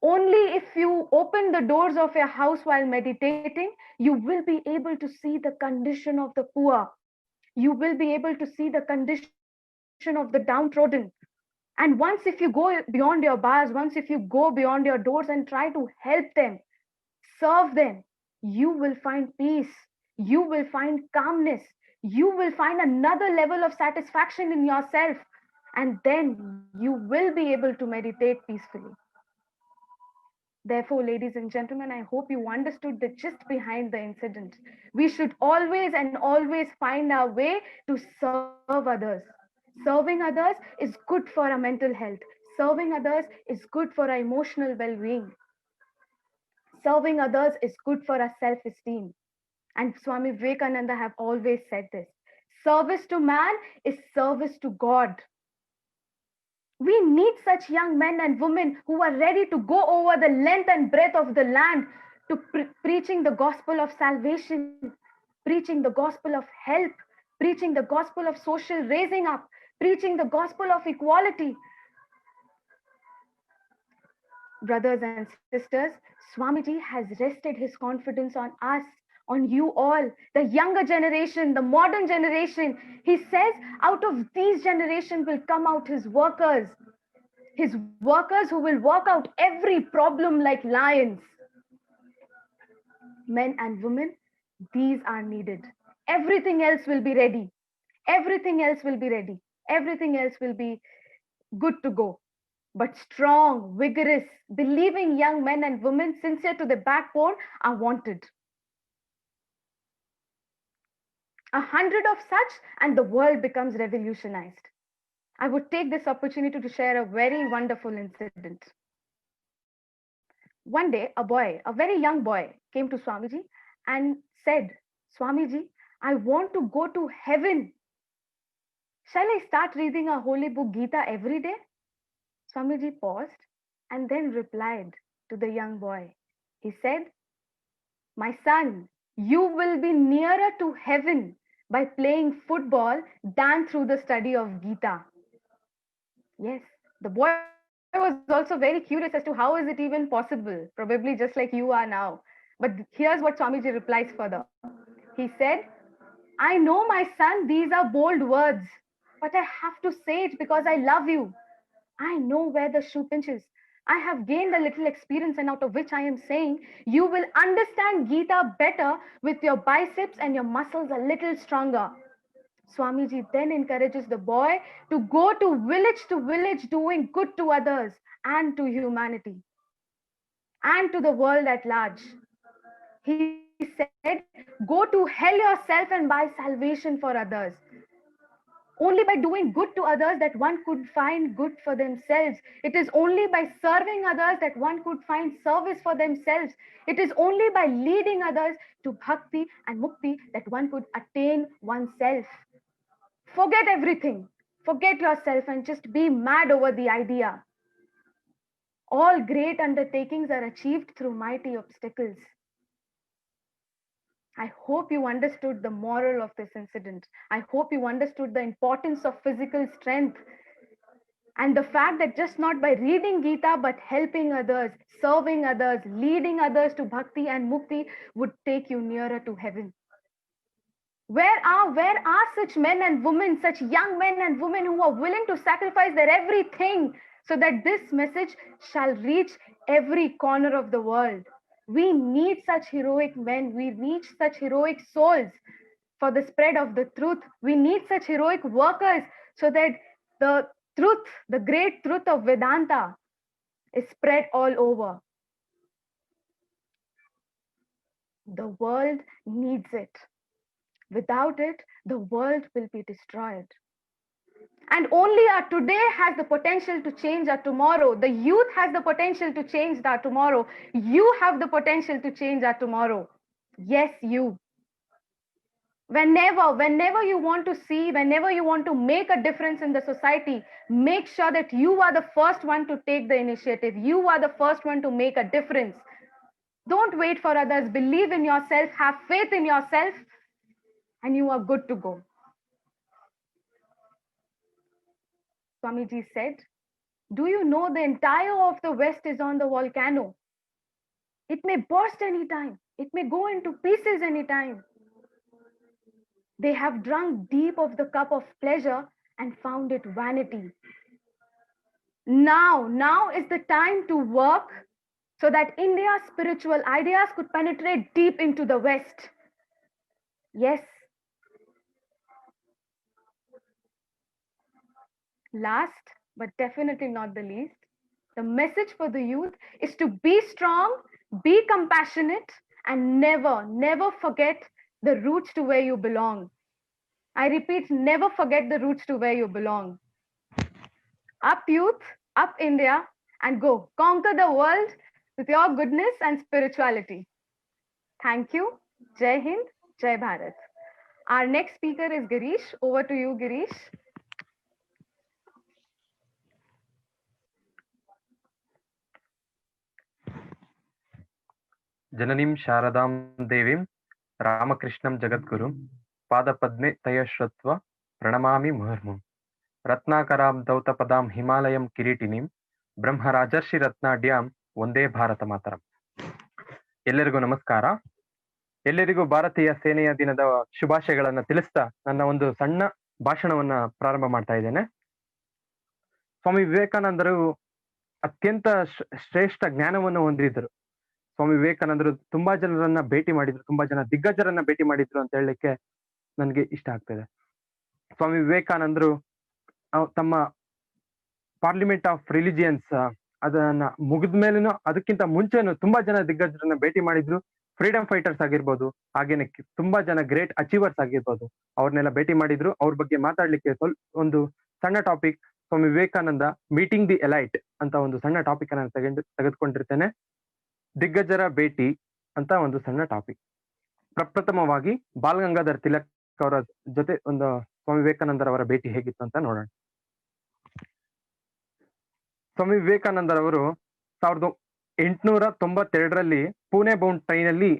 Only if you open the doors of your house while meditating, you will be able to see the condition of the poor. You will be able to see the condition of the downtrodden. And once if you go beyond your bars, once if you go beyond your doors and try to help them, serve them, you will find peace. You will find calmness. You will find another level of satisfaction in yourself. And then you will be able to meditate peacefully. Therefore, ladies and gentlemen, I hope you understood the gist behind the incident. We should always and always find our way to serve others. Serving others is good for our mental health. Serving others is good for our emotional well being. Serving others is good for our self esteem. And Swami Vivekananda have always said this: service to man is service to God. We need such young men and women who are ready to go over the length and breadth of the land to preaching the gospel of salvation, preaching the gospel of help, preaching the gospel of social raising up, preaching the gospel of equality. Brothers and sisters, Swamiji has rested his confidence on us, on you all, the younger generation, the modern generation. He says, out of these generation will come out his workers who will work out every problem like lions. Men and women, these are needed. Everything else will be ready. Everything else will be ready. Everything else will be good to go. But strong, vigorous, believing young men and women, sincere to the backbone, are wanted. 100 of such, and the world becomes revolutionized. I would take this opportunity to share a very wonderful incident. One day, a very young boy, came to Swamiji and said, Swamiji, I want to go to heaven. Shall I start reading a holy book Gita every day? Swamiji paused and then replied to the young boy. He said, my son, you will be nearer to heaven by playing football than through the study of Gita. Yes, the boy was also very curious as to how is it even possible, probably just like you are now. But here's what Swamiji replies further. He said, I know, my son, these are bold words, but I have to say it because I love you. I know where the shoe pinches. I have gained a little experience, and out of which I am saying, you will understand Gita better with your biceps and your muscles a little stronger. Swamiji then encourages the boy to go to village doing good to others and to humanity and to the world at large. He said, go to hell yourself and buy salvation for others. Only by doing good to others that one could find good for themselves. It is only by serving others that one could find service for themselves. It is only by leading others to bhakti and mukti that one could attain oneself. Forget everything. Forget yourself and just be mad over the idea. All great undertakings are achieved through mighty obstacles. I hope you understood the moral of this incident. I hope you understood the importance of physical strength and the fact that just not by reading Gita, but helping others, serving others, leading others to bhakti and mukti would take you nearer to heaven. Where are such men and women, such young men and women who are willing to sacrifice their everything so that this message shall reach every corner of the world? We need such heroic men. We need such heroic souls for the spread of the truth. We need such heroic workers so that the truth, the great truth of Vedanta is spread all over. The world needs it. Without it, the world will be destroyed. And only our today has the potential to change our tomorrow. The youth has the potential to change our tomorrow. You have the potential to change our tomorrow. Yes, you. Whenever you want to see, whenever you want to make a difference in the society, make sure that you are the first one to take the initiative. You are the first one to make a difference. Don't wait for others. Believe in yourself. Have faith in yourself. And you are good to go. Swamiji said, Do you know the entire of the West is on the volcano? It may burst anytime. It may go into pieces anytime. They have drunk deep of the cup of pleasure and found it vanity. Now is the time to work so that India's spiritual ideas could penetrate deep into the West. Yes. Last, but definitely not the least, the message for the youth is to be strong, be compassionate, and never forget the roots to where you belong. I repeat, never forget the roots to where you belong. Up youth, up India, and go conquer the world with your goodness and spirituality. Thank you. Jai Hind, Jai Bharat. Our next speaker is Girish. Over to you, Girish. ಜನನೀಂ ಶಾರದಾಂ ದೇವೀಂ ರಾಮಕೃಷ್ಣಂ ಜಗದ್ಗುರುಂ ಪಾದಪದ್ಮೆ ತಯಶ್ರತ್ವ ಪ್ರಣಮಾಮಿ ಮುಹುರ್ಮುಂ ರತ್ನಾಕರಾಂ ದೌತಪದಾಂ ಹಿಮಾಲಯಂ ಕಿರೀಟಿನೀಂ ಬ್ರಹ್ಮರಾಜರ್ಷಿ ರತ್ನಾಢ್ಯಾಂ ಒಂದೇ ಭಾರತ ಮಾತರಂ. ಎಲ್ಲರಿಗೂ ನಮಸ್ಕಾರ. ಎಲ್ಲರಿಗೂ ಭಾರತೀಯ ಸೇನೆಯ ದಿನದ ಶುಭಾಶಯಗಳನ್ನ ತಿಳಿಸ್ತಾ ನನ್ನ ಒಂದು ಸಣ್ಣ ಭಾಷಣವನ್ನ ಪ್ರಾರಂಭ ಮಾಡ್ತಾ ಇದ್ದೇನೆ. ಸ್ವಾಮಿ ವಿವೇಕಾನಂದರು ಅತ್ಯಂತ ಶ್ರೇಷ್ಠ ಜ್ಞಾನವನ್ನು ಹೊಂದಿದ್ರು. ಸ್ವಾಮಿ ವಿವೇಕಾನಂದರು ತುಂಬಾ ಜನರನ್ನ ಭೇಟಿ ಮಾಡಿದ್ರು, ತುಂಬಾ ಜನ ದಿಗ್ಗಜರನ್ನ ಭೇಟಿ ಮಾಡಿದ್ರು ಅಂತ ಹೇಳಲಿಕ್ಕೆ ನನ್ಗೆ ಇಷ್ಟ ಆಗ್ತದೆ. ಸ್ವಾಮಿ ವಿವೇಕಾನಂದರು ತಮ್ಮ ಪಾರ್ಲಿಮೆಂಟ್ ಆಫ್ ರಿಲಿಜಿಯನ್ಸ್ ಅದನ್ನ ಮುಗಿದ ಮೇಲೂ ಅದಕ್ಕಿಂತ ಮುಂಚೆನೂ ತುಂಬಾ ಜನ ದಿಗ್ಗಜರನ್ನ ಭೇಟಿ ಮಾಡಿದ್ರು. ಫ್ರೀಡಮ್ ಫೈಟರ್ಸ್ ಆಗಿರ್ಬೋದು, ಹಾಗೇನೆ ತುಂಬಾ ಜನ ಗ್ರೇಟ್ ಅಚೀವರ್ಸ್ ಆಗಿರ್ಬೋದು, ಅವ್ರನ್ನೆಲ್ಲ ಭೇಟಿ ಮಾಡಿದ್ರು. ಅವ್ರ ಬಗ್ಗೆ ಮಾತಾಡ್ಲಿಕ್ಕೆ ಒಂದು ಸಣ್ಣ topic, Swami Vivekananda meeting the elite ಅಂತ ಒಂದು ಸಣ್ಣ ಟಾಪಿಕ್ ಅನ್ನ ತೆಗೆದುಕೊಂಡಿರ್ತೇನೆ. ದಿಗ್ಗಜರ ಭೇಟಿ ಅಂತ ಒಂದು ಸಣ್ಣ ಟಾಪಿಕ್. ಪ್ರಪ್ರಥಮವಾಗಿ ಬಾಲ್ ಗಂಗಾಧರ್ ತಿಲಕ್ ಅವರ ಜೊತೆ ಒಂದು ಸ್ವಾಮಿ ವಿವೇಕಾನಂದರವರ ಭೇಟಿ ಹೇಗಿತ್ತು ಅಂತ ನೋಡೋಣ. ಸ್ವಾಮಿ ವಿವೇಕಾನಂದರವರು 1892ರಲ್ಲಿ ಪುಣೆ ಬೌಂಡ್ ಟ್ರೈನ್ ಅಲ್ಲಿ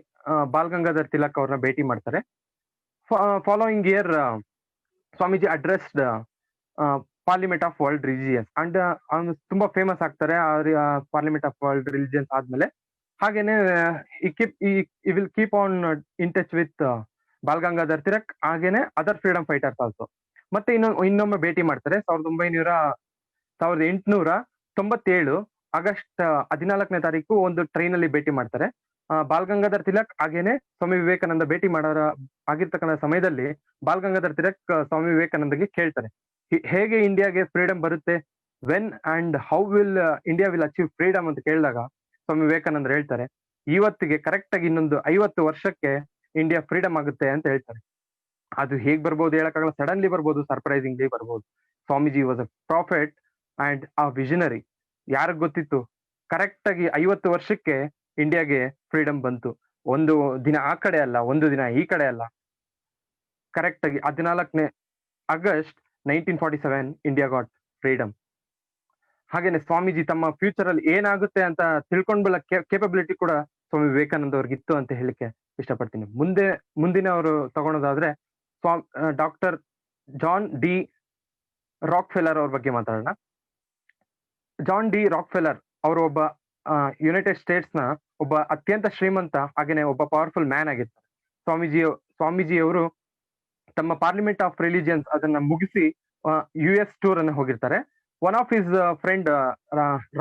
ಬಾಲ್ ಗಂಗಾಧರ್ ತಿಲಕ್ ಅವ್ರನ್ನ ಭೇಟಿ ಮಾಡ್ತಾರೆ. Following year Swamiji addressed parliament of world religions and ಅವನು ತುಂಬಾ ಫೇಮಸ್ ಆಗ್ತಾರೆ ಪಾರ್ಲಿಮೆಂಟ್ ಆಫ್ ವರ್ಲ್ಡ್ ರಿಲಿಜಿಯನ್ಸ್ ಆದ್ಮೇಲೆ. ಹಾಗೇನೆ ಈ will keep on in touch with ball Gangadhar Tilak, ಹಾಗೇನೆ ಅದರ್ ಫ್ರೀಡಮ್ ಫೈಟರ್ಸ್ ಆಲ್ಸೋ. ಮತ್ತೆ ಇನ್ನೊಮ್ಮೆ ಭೇಟಿ ಮಾಡ್ತಾರೆ 1897 ಆಗಸ್ಟ್ 14ನೇ ತಾರೀಕು ಒಂದು ಟ್ರೈನ್ ಅಲ್ಲಿ ಭೇಟಿ ಮಾಡ್ತಾರೆ. ಬಾಲ್ ಗಂಗಾಧರ್ ತಿಲಕ್ ಹಾಗೇನೆ ಸ್ವಾಮಿ ವಿವೇಕಾನಂದ ಭೇಟಿ ಮಾಡೋರ ಆಗಿರ್ತಕ್ಕಂಥ ಸಮಯದಲ್ಲಿ ಬಾಲ್ ಗಂಗಾಧರ್ ತಿಲಕ್ ಸ್ವಾಮಿ ವಿವೇಕಾನಂದಗೆ ಕೇಳ್ತಾರೆ, ಹೇಗೆ ಇಂಡಿಯಾಗೆ ಫ್ರೀಡಮ್ ಬರುತ್ತೆ, when and how will India will achieve freedom ಅಂತ ಕೇಳಿದಾಗ ಸ್ವಾಮಿ ವಿವೇಕಾನಂದ ಹೇಳ್ತಾರೆ, ಇವತ್ತಿಗೆ ಕರೆಕ್ಟ್ ಆಗಿ ಇನ್ನೊಂದು 50 ವರ್ಷಕ್ಕೆ ಇಂಡಿಯಾ ಫ್ರೀಡಮ್ ಆಗುತ್ತೆ ಅಂತ ಹೇಳ್ತಾರೆ. ಅದು ಹೇಗ್ ಬರ್ಬೋದು ಹೇಳಕ್ಕಾಗಲ್ಲ, ಸಡನ್ಲಿ ಬರ್ಬೋದು, ಸರ್ಪ್ರೈಸಿಂಗ್ಲಿ ಬರ್ಬೋದು. Swamiji was a prophet and ಆ ವಿಷನರಿ. ಯಾರಿಗ್ ಗೊತ್ತಿತ್ತು ಕರೆಕ್ಟ್ ಆಗಿ 50 ವರ್ಷಕ್ಕೆ ಇಂಡಿಯಾಗೆ ಫ್ರೀಡಮ್ ಬಂತು. ಒಂದು ದಿನ ಆ ಕಡೆ ಅಲ್ಲ, ಒಂದು ದಿನ ಈ ಕಡೆ ಅಲ್ಲ, ಕರೆಕ್ಟ್ ಆಗಿ 14ನೇ ಆಗಸ್ಟ್ 1947 ಇಂಡಿಯಾ ಗಾಟ್ ಫ್ರೀಡಮ್. ಹಾಗೇನೆ ಸ್ವಾಮೀಜಿ ತಮ್ಮ ಫ್ಯೂಚರ್ ಅಲ್ಲಿ ಏನಾಗುತ್ತೆ ಅಂತ ತಿಳ್ಕೊಂಡ್ಬಲ್ಲ ಕೇಪಬಿಲಿಟಿ ಕೂಡ ಸ್ವಾಮಿ ವಿವೇಕಾನಂದ ಅವ್ರಿಗಿತ್ತು ಅಂತ ಹೇಳಿಕ್ಕೆ ಇಷ್ಟಪಡ್ತೀನಿ. ಮುಂದಿನ ಅವರು ತಗೊಳೋದಾದ್ರೆ ಡಾಕ್ಟರ್ ಜಾನ್ ಡಿ ರಾಕ್ಫೆಲ್ಲರ್ ಅವ್ರ ಬಗ್ಗೆ ಮಾತಾಡೋಣ. ಜಾನ್ ಡಿ ರಾಕ್ಫೆಲ್ಲರ್ ಅವರು ಒಬ್ಬ ಯುನೈಟೆಡ್ ಸ್ಟೇಟ್ಸ್ ನ ಒಬ್ಬ ಅತ್ಯಂತ ಶ್ರೀಮಂತ ಹಾಗೇನೆ ಒಬ್ಬ ಪವರ್ಫುಲ್ ಮ್ಯಾನ್ ಆಗಿರ್ತಾರೆ. ಸ್ವಾಮೀಜಿಯವರು ತಮ್ಮ ಪಾರ್ಲಿಮೆಂಟ್ ಆಫ್ ರಿಲಿಜಿಯನ್ಸ್ ಅದನ್ನ ಮುಗಿಸಿ US ಟೂರ್ ಅನ್ನ ಹೋಗಿರ್ತಾರೆ. One of his friend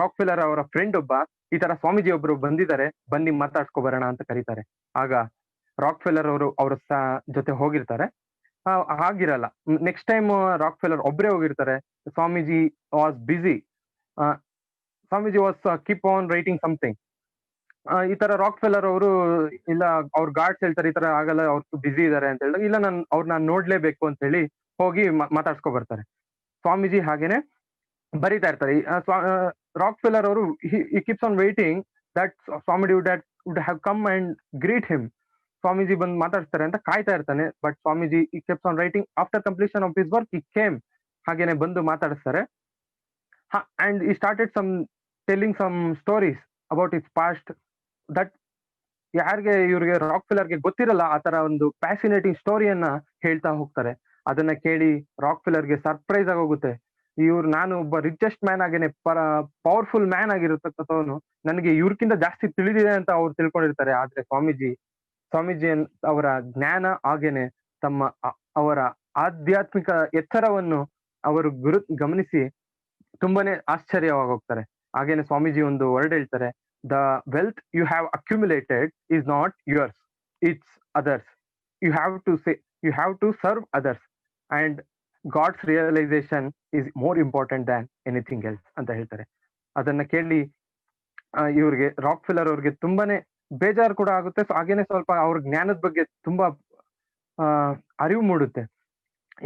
Rockefeller ಅವರ ಫ್ರೆಂಡ್ ಒಬ್ಬ ಈ ತರ ಸ್ವಾಮೀಜಿ ಒಬ್ರು ಬಂದಿದ್ದಾರೆ, ಬನ್ನಿ ಮಾತಾಡ್ಸ್ಕೊ ಬರೋಣ ಅಂತ ಕರೀತಾರೆ. ಆಗ ರಾಕ್ಫೆಲ್ಲರ್ ಅವರು ಅವ್ರ ಜೊತೆ ಹೋಗಿರ್ತಾರೆ. ಆಗಿರಲ್ಲ. ನೆಕ್ಸ್ಟ್ ಟೈಮ್ ರಾಕ್ಫೆಲ್ಲರ್ ಒಬ್ರೇ ಹೋಗಿರ್ತಾರೆ. Swamiji was busy. Swamiji was keep on writing something. ಈ ತರ ರಾಕ್ಫೆಲ್ಲರ್ ಅವರು ಇಲ್ಲ, ಅವ್ರ ಗಾರ್ಡ್ಸ್ ಹೇಳ್ತಾರೆ ಈ ತರ ಆಗಲ್ಲ, ಅವ್ರು ಬಿಸಿ ಇದಾರೆ ಅಂತ ಹೇಳಿದಾಗ, ಇಲ್ಲ ಅವ್ರನ್ನ ನೋಡ್ಲೇಬೇಕು ಅಂತ ಹೇಳಿ ಹೋಗಿ ಮಾತಾಡ್ಸ್ಕೊ ಬರ್ತಾರೆ. ಸ್ವಾಮೀಜಿ ಹಾಗೇನೆ ಬರೀತಾ ಇರ್ತಾರೆ. ರಾಕ್ಫೆಲ್ಲರ್ ಅವರು he keeps on waiting that Swamiji would have come and greet him. Swamiji ಬಂದು ಮಾತಾಡ್ತಾರೆ ಅಂತ ಕಾಯ್ತಾ ಇರ್ತಾನೆ. But Swamiji he keeps on writing. After completion of his work he came. ಹಾಗೇನೆ ಬಂದು ಮಾತಾಡಿಸ್ತಾರೆ. And he started telling some stories about his past that ಇವ್ರಿಗೆ ರಾಕ್ಫೆಲ್ಲರ್ಗೆ ಗೊತ್ತಿರಲ್ಲ. ಆ ತರ ಒಂದು ಫ್ಯಾಸಿನೇಟಿಂಗ್ ಸ್ಟೋರಿಯನ್ನ ಹೇಳ್ತಾ ಹೋಗ್ತಾರೆ. ಅದನ್ನ ಕೇಳಿ ರಾಕ್ಫೆಲ್ಲರ್ಗೆ ಸರ್ಪ್ರೈಸ್ ಆಗೋಗುತ್ತೆ. ಇವ್ರು ನಾನು ಒಬ್ಬ ರಿಚೆಸ್ಟ್ ಮ್ಯಾನ್ ಆಗೇನೆ ಪವರ್ಫುಲ್ ಮ್ಯಾನ್ ಆಗಿರತಕ್ಕಂಥವನು, ನನಗೆ ಇವ್ರಕ್ಕಿಂತ ಜಾಸ್ತಿ ತಿಳಿದಿದೆ ಅಂತ ಅವ್ರು ತಿಳ್ಕೊಂಡಿರ್ತಾರೆ. ಆದ್ರೆ ಸ್ವಾಮೀಜಿ ಅವರ ಜ್ಞಾನ ಹಾಗೇನೆ ಅವರ ಆಧ್ಯಾತ್ಮಿಕ ಎತ್ತರವನ್ನು ಅವರು ಗಮನಿಸಿ ತುಂಬಾನೇ ಆಶ್ಚರ್ಯವಾಗಿ ಹೋಗ್ತಾರೆ. ಹಾಗೇನೆ ಸ್ವಾಮೀಜಿ ಒಂದು ವರ್ಡ್ ಹೇಳ್ತಾರೆ, the wealth you have accumulated is not yours, it's others. You have to serve others and God's realisation is more important than anything else ಅಂತ ಹೇಳ್ತಾರೆ. ಅದನ್ನ ಕೇಳಿ ಇವ್ರಿಗೆ ರಾಕ್ ಫಿಲ್ಲರ್ ಅವ್ರಿಗೆ ತುಂಬಾನೇ ಬೇಜಾರು ಕೂಡ ಆಗುತ್ತೆ. ಹಾಗೇನೆ ಸ್ವಲ್ಪ ಅವ್ರ ಜ್ಞಾನದ ಬಗ್ಗೆ ತುಂಬಾ ಅರಿವು ಮೂಡುತ್ತೆ.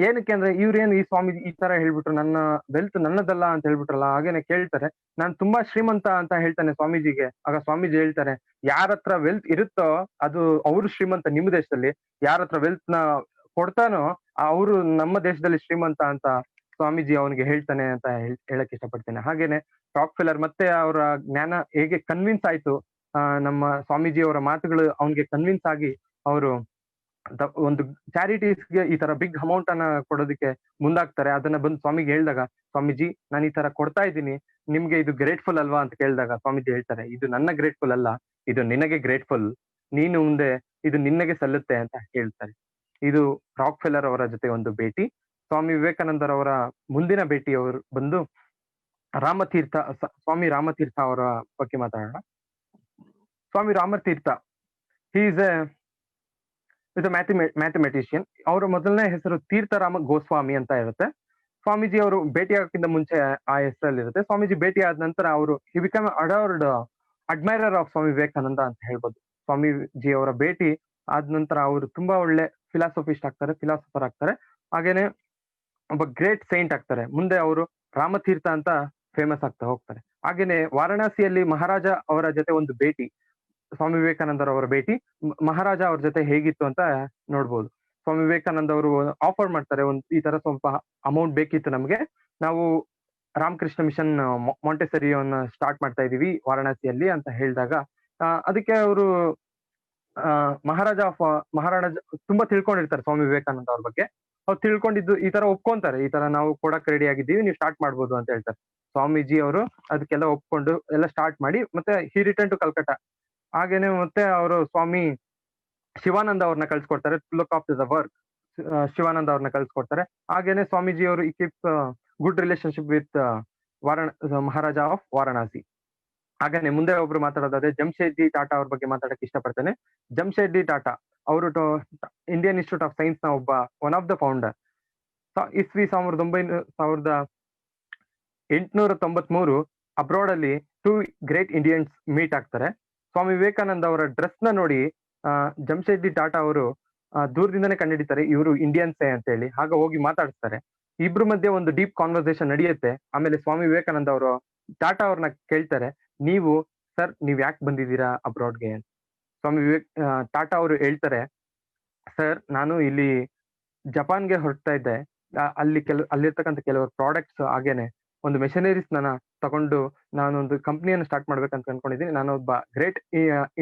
ಏನಕ್ಕೆ ಅಂದ್ರೆ ಇವ್ರೇನು ಈ ಸ್ವಾಮೀಜಿ ಈ ತರ ಹೇಳ್ಬಿಟ್ರು, ನನ್ನ ವೆಲ್ತ್ ನನ್ನದಲ್ಲ ಅಂತ ಹೇಳ್ಬಿಟ್ರಲ್ಲ. ಹಾಗೇನೆ ಕೇಳ್ತಾರೆ, ನಾನು ತುಂಬಾ ಶ್ರೀಮಂತ ಅಂತ ಹೇಳ್ತಾನೆ ಸ್ವಾಮೀಜಿಗೆ. ಆಗ ಸ್ವಾಮೀಜಿ ಹೇಳ್ತಾರೆ, ಯಾರ ಹತ್ರ ವೆಲ್ತ್ ಇರುತ್ತೋ ಅದು ಅವ್ರು ಶ್ರೀಮಂತ ನಿಮ್ಮ ದೇಶದಲ್ಲಿ, ಯಾರ ಹತ್ರ ವೆಲ್ತ್ ನ ಕೊಡ್ತಾನೋ ಅವರು ನಮ್ಮ ದೇಶದಲ್ಲಿ ಶ್ರೀಮಂತ ಅಂತ ಸ್ವಾಮೀಜಿ ಅವನಿಗೆ ಹೇಳ್ತಾನೆ ಅಂತ ಹೇಳಕ್ ಇಷ್ಟಪಡ್ತೇನೆ. ಹಾಗೇನೆ ರಾಕ್ ಫಿಲ್ಲರ್ ಮತ್ತೆ ಅವರ ಜ್ಞಾನ ಹೇಗೆ ಕನ್ವಿನ್ಸ್ ಆಯ್ತು, ನಮ್ಮ ಸ್ವಾಮೀಜಿ ಅವರ ಮಾತುಗಳು ಅವನಿಗೆ ಕನ್ವಿನ್ಸ್ ಆಗಿ ಅವರು ಒಂದು ಚಾರಿಟೀಸ್ಗೆ ಈ ತರ ಬಿಗ್ ಅಮೌಂಟ್ ಅನ್ನ ಕೊಡೋದಕ್ಕೆ ಮುಂದಾಗ್ತಾರೆ. ಅದನ್ನ ಬಂದು ಸ್ವಾಮಿಗೆ ಹೇಳಿದಾಗ, ಸ್ವಾಮೀಜಿ ನಾನು ಈ ತರ ಕೊಡ್ತಾ ಇದ್ದೀನಿ, ನಿಮ್ಗೆ ಇದು ಗ್ರೇಟ್ಫುಲ್ ಅಲ್ವಾ ಅಂತ ಕೇಳಿದಾಗ ಸ್ವಾಮೀಜಿ ಹೇಳ್ತಾರೆ, ಇದು ನನ್ನ ಗ್ರೇಟ್ಫುಲ್ ಅಲ್ಲ, ಇದು ನಿನಗೆ ಗ್ರೇಟ್ಫುಲ್, ನೀನು ಮುಂದೆ ಇದು ನಿನಗೆ ಸಲ್ಲುತ್ತೆ ಅಂತ ಹೇಳ್ತಾರೆ. ಇದು ರಾಕ್ ಫೆಲ್ಲರ್ ಅವರ ಜೊತೆ ಒಂದು ಭೇಟಿ. ಸ್ವಾಮಿ ವಿವೇಕಾನಂದರವರ ಮುಂದಿನ ಭೇಟಿ ಅವರು ಬಂದು ಸ್ವಾಮಿ ರಾಮತೀರ್ಥ ಅವರ ಬಗ್ಗೆ ಮಾತಾಡೋಣ. ಸ್ವಾಮಿ ರಾಮತೀರ್ಥ ಈಸ್ ಎ ಮ್ಯಾಥಮೆಟಿಷಿಯನ್. ಅವರ ಮೊದಲನೇ ಹೆಸರು ತೀರ್ಥರಾಮ ಗೋಸ್ವಾಮಿ ಅಂತ ಇರುತ್ತೆ. ಸ್ವಾಮೀಜಿ ಅವರು ಭೇಟಿ ಆಗೋಕ್ಕಿಂತ ಮುಂಚೆ ಆ ಹೆಸರಲ್ಲಿ ಇರುತ್ತೆ. ಸ್ವಾಮೀಜಿ ಭೇಟಿ ಆದ ನಂತರ ಅವರು he become admirer of Swami Vivekananda ಅಂತ ಹೇಳ್ಬೋದು. ಸ್ವಾಮೀಜಿ ಅವರ ಭೇಟಿ ಆದ ನಂತರ ಅವರು ತುಂಬಾ ಒಳ್ಳೆ ಫಿಲಾಸಫರ್ ಆಗ್ತಾರೆ. ಹಾಗೇನೆ ಒಬ್ಬ ಗ್ರೇಟ್ ಸೈಂಟ್ ಆಗ್ತಾರೆ. ಮುಂದೆ ಅವರು ರಾಮತೀರ್ಥ ಅಂತ ಫೇಮಸ್ ಆಗ್ತಾ ಹೋಗ್ತಾರೆ. ಹಾಗೇನೆ ವಾರಣಾಸಿಯಲ್ಲಿ ಮಹಾರಾಜ ಅವರ ಜೊತೆ ಒಂದು ಭೇಟಿ, ಸ್ವಾಮಿ ವಿವೇಕಾನಂದರ ಅವರ ಭೇಟಿ ಮಹಾರಾಜ ಅವ್ರ ಜೊತೆ ಹೇಗಿತ್ತು ಅಂತ ನೋಡ್ಬೋದು. ಸ್ವಾಮಿ ವಿವೇಕಾನಂದ ಅವರು ಆಫರ್ ಮಾಡ್ತಾರೆ, ಈ ತರ ಸ್ವಲ್ಪ ಅಮೌಂಟ್ ಬೇಕಿತ್ತು ನಮ್ಗೆ, ನಾವು ರಾಮಕೃಷ್ಣ ಮಿಷನ್ ಮಾಂಟೆಸರಿಯನ್ನ ಸ್ಟಾರ್ಟ್ ಮಾಡ್ತಾ ಇದೀವಿ ವಾರಣಾಸಿಯಲ್ಲಿ ಅಂತ ಹೇಳಿದಾಗ, ಅದಕ್ಕೆ ಅವರು ಮಹಾರಾಜ ತುಂಬಾ ತಿಳ್ಕೊಂಡಿರ್ತಾರೆ ಸ್ವಾಮಿ ವಿವೇಕಾನಂದ ಅವ್ರ ಬಗ್ಗೆ. ಅವ್ರು ತಿಳ್ಕೊಂಡಿದ್ದು ಈ ತರ ಒಪ್ಕೊಂತಾರೆ, ಈ ತರ ನಾವು ಕೊಡಕ್ ರೆಡಿ ಆಗಿದ್ದೀವಿ, ನೀವು ಸ್ಟಾರ್ಟ್ ಮಾಡ್ಬೋದು ಅಂತ ಹೇಳ್ತಾರೆ. ಸ್ವಾಮೀಜಿ ಅವರು ಅದಕ್ಕೆಲ್ಲ ಒಪ್ಕೊಂಡು ಎಲ್ಲ ಸ್ಟಾರ್ಟ್ ಮಾಡಿ ಮತ್ತೆ ಹಿ ರಿಟರ್ನ್ ಟು ಕಲ್ಕಟ್ಟ. ಹಾಗೇನೆ ಮತ್ತೆ ಅವರು ಸ್ವಾಮಿ ಶಿವಾನಂದ ಅವ್ರನ್ನ ಕಳ್ಸಿಕೊಡ್ತಾರೆ, to look after the work. Shivananda ಅವ್ರನ್ನ ಕಳ್ಸಿಕೊಡ್ತಾರೆ. ಹಾಗೇನೆ ಸ್ವಾಮೀಜಿ ಅವರು keep good relationship with Maharaja of Varanasi. ಹಾಗೇನೆ ಮುಂದೆ ಒಬ್ರು ಮಾತಾಡೋದಾದ್ರೆ ಜಮ್ಶೆಡ್ಜಿ ಟಾಟಾ ಅವ್ರ ಬಗ್ಗೆ ಮಾತಾಡಕ್ಕೆ ಇಷ್ಟಪಡ್ತೇನೆ. ಜಮ್ಶೆಡ್ಜಿ ಟಾಟಾ ಅವರು ಇಂಡಿಯನ್ ಇನ್ಸ್ಟಿಟ್ಯೂಟ್ ಆಫ್ ಸೈನ್ಸ್ ನ ಒನ್ ಆಫ್ ದ ಫೌಂಡರ್. ಇಸ್ವಿ 1893 ಅಬ್ರಾಡ್ ಅಲ್ಲಿ 2 ಗ್ರೇಟ್ ಇಂಡಿಯನ್ಸ್ ಮೀಟ್ ಆಗ್ತಾರೆ. ಸ್ವಾಮಿ ವಿವೇಕಾನಂದ ಅವರ ಡ್ರೆಸ್ ನ ನೋಡಿ ಜಮ್ಶೆಡ್ಜಿ ಟಾಟಾ ಅವರು ದೂರದಿಂದನೇ ಕಂಡುಹಿಡಿತಾರೆ ಇವರು ಇಂಡಿಯನ್ಸೇ ಅಂತ ಹೇಳಿ. ಆಗ ಹೋಗಿ ಮಾತಾಡಿಸ್ತಾರೆ. ಇಬ್ರು ಮಧ್ಯೆ ಒಂದು ಡೀಪ್ ಕಾನ್ವರ್ಸೇಷನ್ ನಡೆಯುತ್ತೆ. ಆಮೇಲೆ ಸ್ವಾಮಿ ವಿವೇಕಾನಂದ ಅವರು ಟಾಟಾ ಅವ್ರನ್ನ ಕೇಳ್ತಾರೆ, ನೀವ್ ಯಾಕೆ ಬಂದಿದ್ದೀರಾ ಅಬ್ರಾಡ್ಗೆ? ಟಾಟಾ ಅವರು ಹೇಳ್ತಾರೆ, ಸರ್ ನಾನು ಇಲ್ಲಿ ಜಪಾನ್ಗೆ ಹೊರಡ್ತಾ ಇದ್ದೆ, ಅಲ್ಲಿರ್ತಕ್ಕಂಥ ಕೆಲವರು ಪ್ರಾಡಕ್ಟ್ಸ್ ಹಾಗೇನೆ ಒಂದು ಮೆಷಿನರೀಸ್ ತಗೊಂಡು ನಾನೊಂದು ಕಂಪ್ನಿಯನ್ನು ಸ್ಟಾರ್ಟ್ ಮಾಡ್ಬೇಕಂತ ಅನ್ಕೊಂಡಿದ್ದೀನಿ. ನಾನೊಬ್ಬ ಗ್ರೇಟ್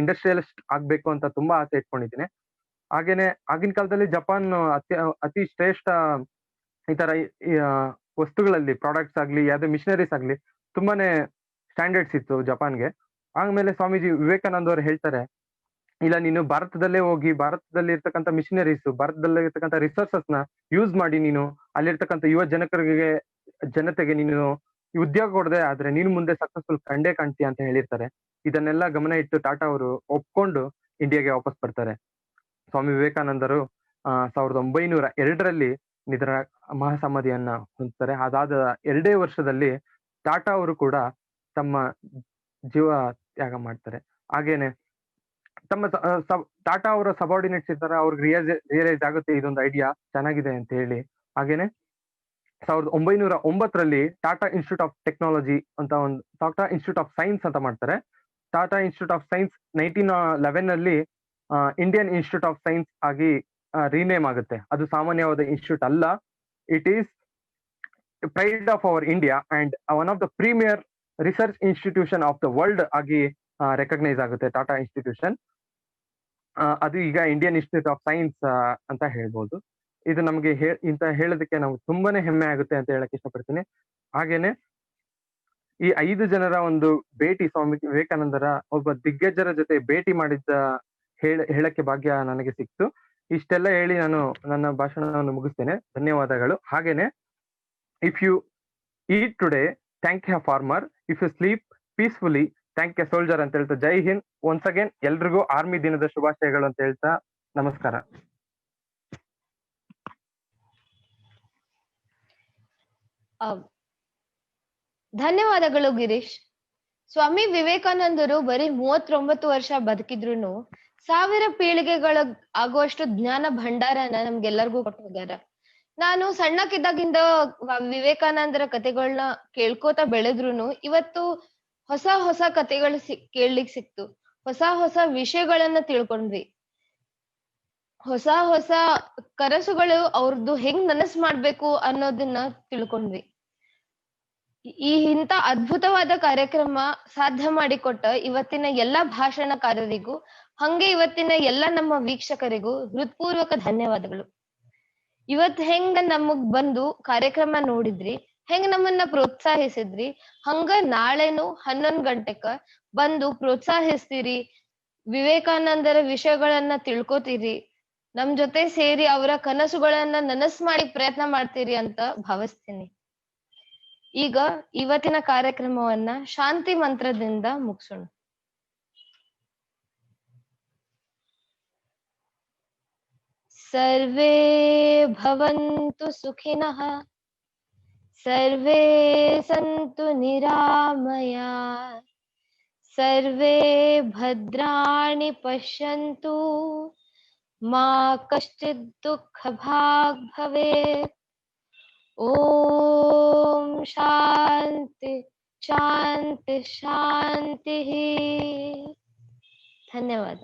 ಇಂಡಸ್ಟ್ರಿಯಲಿಸ್ಟ್ ಆಗ್ಬೇಕು ಅಂತ ತುಂಬಾ ಆಸೆ ಇಟ್ಕೊಂಡಿದ್ದೀನಿ. ಹಾಗೇನೆ ಆಗಿನ ಕಾಲದಲ್ಲಿ ಜಪಾನ್ ಅತಿ ಶ್ರೇಷ್ಠ ಈ ತರ ವಸ್ತುಗಳಲ್ಲಿ ಪ್ರಾಡಕ್ಟ್ಸ್ ಆಗ್ಲಿ ಯಾವ್ದೇ ಮಿಷನರೀಸ್ ಆಗ್ಲಿ ತುಂಬಾನೇ ಸ್ಟ್ಯಾಂಡರ್ಡ್ಸ್ ಇತ್ತು ಜಪಾನ್ಗೆ. ಆಮೇಲೆ ಸ್ವಾಮೀಜಿ ವಿವೇಕಾನಂದ ಅವರು ಹೇಳ್ತಾರೆ, ಇಲ್ಲ ನೀನು ಭಾರತದಲ್ಲೇ ಹೋಗಿ ಭಾರತದಲ್ಲಿ ಇರ್ತಕ್ಕಂಥ ಮಿಷನರೀಸ್, ಭಾರತದಲ್ಲಿ ಇರ್ತಕ್ಕಂಥ ರಿಸೋರ್ಸಸ್ ನ ಯೂಸ್ ಮಾಡಿ ನೀನು ಅಲ್ಲಿರ್ತಕ್ಕಂಥ ಯುವ ಜನತೆಗೆ ನೀನು ಉದ್ಯೋಗ ಕೊಡದೆ ಆದ್ರೆ ನೀನು ಮುಂದೆ ಸಕ್ಸಸ್ಫುಲ್ ಕಂಡೇ ಕಾಣ್ತೀಯ ಅಂತ ಹೇಳಿರ್ತಾರೆ. ಇದನ್ನೆಲ್ಲ ಗಮನ ಇಟ್ಟು ಟಾಟಾ ಅವರು ಒಪ್ಕೊಂಡು ಇಂಡಿಯಾಗೆ ವಾಪಸ್ ಬರ್ತಾರೆ. ಸ್ವಾಮಿ ವಿವೇಕಾನಂದರು 1902ರಲ್ಲಿ ನಿಧನ ಮಹಾಸಮಾಧಿಯನ್ನ ಹೊಂದ್ತಾರೆ. ಅದಾದ 2 ವರ್ಷದಲ್ಲಿ ಟಾಟಾ ಅವರು ಕೂಡ ತಮ್ಮ ಜೀವ ತ್ಯಾಗ ಮಾಡ್ತಾರೆ. ಹಾಗೇನೆ ಟಾಟಾ ಅವರ ಸಬಾರ್ಡಿನೇಟ್ಸ್ ಇರ್ತಾರೆ, ಅವ್ರಿಗೆ ರಿಯಲೈಸ್ ಆಗುತ್ತೆ ಇದೊಂದು ಐಡಿಯಾ ಚೆನ್ನಾಗಿದೆ ಅಂತ ಹೇಳಿ. ಹಾಗೇನೆ 1909ರಲ್ಲಿ ಟಾಟಾ ಇನ್ಸ್ಟಿಟ್ಯೂಟ್ ಆಫ್ ಟೆಕ್ನಾಲಜಿ ಅಂತ ಟಾಟಾ ಇನ್ಸ್ಟಿಟ್ಯೂಟ್ ಆಫ್ ಸೈನ್ಸ್ ಅಂತ ಮಾಡ್ತಾರೆ. ಟಾಟಾ ಇನ್ಸ್ಟಿಟ್ಯೂಟ್ ಆಫ್ ಸೈನ್ಸ್ 1911ನಲ್ಲಿ ಇಂಡಿಯನ್ ಇನ್ಸ್ಟಿಟ್ಯೂಟ್ ಆಫ್ ಸೈನ್ಸ್ ಆಗಿ ರೀನೇಮ್ ಆಗುತ್ತೆ. ಅದು ಸಾಮಾನ್ಯವಾದ ಇನ್ಸ್ಟಿಟ್ಯೂಟ್ ಅಲ್ಲ, it is pride of our India and one of the premier research institution of the world ಆಗಿ ರೆಕಗ್ನೈಸ್ ಆಗುತ್ತೆ ಟಾಟಾ ಇನ್ಸ್ಟಿಟ್ಯೂಷನ್. ಅದು ಈಗ ಇಂಡಿಯನ್ ಇನ್ಸ್ಟಿಟ್ಯೂಟ್ ಆಫ್ ಸೈನ್ಸ್ ಅಂತ ಹೇಳ್ಬೋದು. ಇದು ನಮ್ಗೆ ಇಂತ ಹೇಳೋದಕ್ಕೆ ನಾವು ತುಂಬಾನೇ ಹೆಮ್ಮೆ ಆಗುತ್ತೆ ಅಂತ ಹೇಳಕ್ ಇಷ್ಟಪಡ್ತೀನಿ. ಹಾಗೇನೆ ಈ 5 ಜನರ ಒಂದು ಭೇಟಿ, ಸ್ವಾಮಿ ವಿವೇಕಾನಂದರ ಒಬ್ಬ ದಿಗ್ಗಜರ ಜೊತೆ ಭೇಟಿ ಮಾಡಿದ್ದ ಹೇಳಕ್ಕೆ ಭಾಗ್ಯ ನನಗೆ ಸಿಕ್ತು. ಇಷ್ಟೆಲ್ಲ ಹೇಳಿ ನಾನು ನನ್ನ ಭಾಷಣವನ್ನು ಮುಗಿಸ್ತೇನೆ. ಧನ್ಯವಾದಗಳು. ಹಾಗೇನೆ if you eat today thank you farmer, if you sleep peacefully thank you soldier ಅಂತ ಹೇಳ್ತಾ ಜೈ ಹಿಂದ್. ಒನ್ಸ್ ಅಗೇನ್ ಎಲ್ರಿಗೂ ಆರ್ಮಿ ದಿನದ ಶುಭಾಶಯಗಳು ಅಂತ ಹೇಳ್ತಾ ನಮಸ್ಕಾರ. ಧನ್ಯವಾದಗಳು ಗಿರೀಶ್. ಸ್ವಾಮಿ ವಿವೇಕಾನಂದರು ಬರೀ 39 ವರ್ಷ ಬದುಕಿದ್ರು 1000 ಪೀಳಿಗೆಗಳ ಆಗುವಷ್ಟು ಜ್ಞಾನ ಭಂಡಾರನ ನಮ್ಗೆಲ್ಲರಿಗೂ ಕೊಟ್ಟು ಹೋಗ್ಯಾರ. ನಾನು ಸಣ್ಣಕ್ಕಿದ್ದಾಗಿಂದ ವಿವೇಕಾನಂದರ ಕಥೆಗಳನ್ನ ಕೇಳ್ಕೋತಾ ಬೆಳೆದ್ರುನು ಇವತ್ತು ಹೊಸ ಹೊಸ ಕಥೆಗಳು ಕೇಳಲಿಕ್ ಸಿಕ್ತು. ಹೊಸ ಹೊಸ ವಿಷಯಗಳನ್ನ ತಿಳ್ಕೊಂಡ್ವಿ. ಹೊಸ ಹೊಸ ಕನಸುಗಳು ಅವ್ರದ್ದು ಹೆಂಗ್ ನನಸ್ ಮಾಡ್ಬೇಕು ಅನ್ನೋದನ್ನ ತಿಳ್ಕೊಂಡ್ವಿ. ಇಂತ ಅದ್ಭುತವಾದ ಕಾರ್ಯಕ್ರಮ ಸಾಧ್ಯ ಮಾಡಿಕೊಟ್ಟ ಇವತ್ತಿನ ಎಲ್ಲಾ ಭಾಷಣಕಾರರಿಗೂ ಹಂಗೆ ಇವತ್ತಿನ ಎಲ್ಲ ನಮ್ಮ ವೀಕ್ಷಕರಿಗೂ ಹೃತ್ಪೂರ್ವಕ ಧನ್ಯವಾದಗಳು. ಇವತ್ ಹೆಂಗ ನಮಗ್ ಬಂದು ಕಾರ್ಯಕ್ರಮ ನೋಡಿದ್ರಿ, ಹೆಂಗ್ ನಮ್ಮನ್ನ ಪ್ರೋತ್ಸಾಹಿಸಿದ್ರಿ, ಹಂಗ ನಾಳೆನು 11 ಗಂಟೆಕ ಬಂದು ಪ್ರೋತ್ಸಾಹಿಸ್ತೀರಿ, ವಿವೇಕಾನಂದರ ವಿಷಯಗಳನ್ನ ತಿಳ್ಕೊತೀರಿ, ನಮ್ ಜೊತೆ ಸೇರಿ ಅವರ ಕನಸುಗಳನ್ನ ನನಸ್ ಮಾಡಿ ಪ್ರಯತ್ನ ಮಾಡ್ತೀರಿ ಅಂತ ಭಾವಿಸ್ತೀನಿ. ಈಗ ಇವತ್ತಿನ ಕಾರ್ಯಕ್ರಮವನ್ನ ಶಾಂತಿ ಮಂತ್ರದಿಂದ ಮುಗಿಸೋಣ. ಸರ್ವೇ ಭವಂತು ಸುಖಿನಃ, ಸರ್ವೇ ಸಂತು ನಿರಾಮಯಾ, ಸರ್ವೇ ಭದ್ರಾಣಿ ಪಶ್ಯಂತು, ಮಾ ಕಶ್ಚಿತ್ ದುಃಖ ಭಾಗ್ ಭವೇತ್. ಓಂ ಶಾಂತಿ ಶಾಂತಿ ಶಾಂತಿ. ಧನ್ಯವಾದ.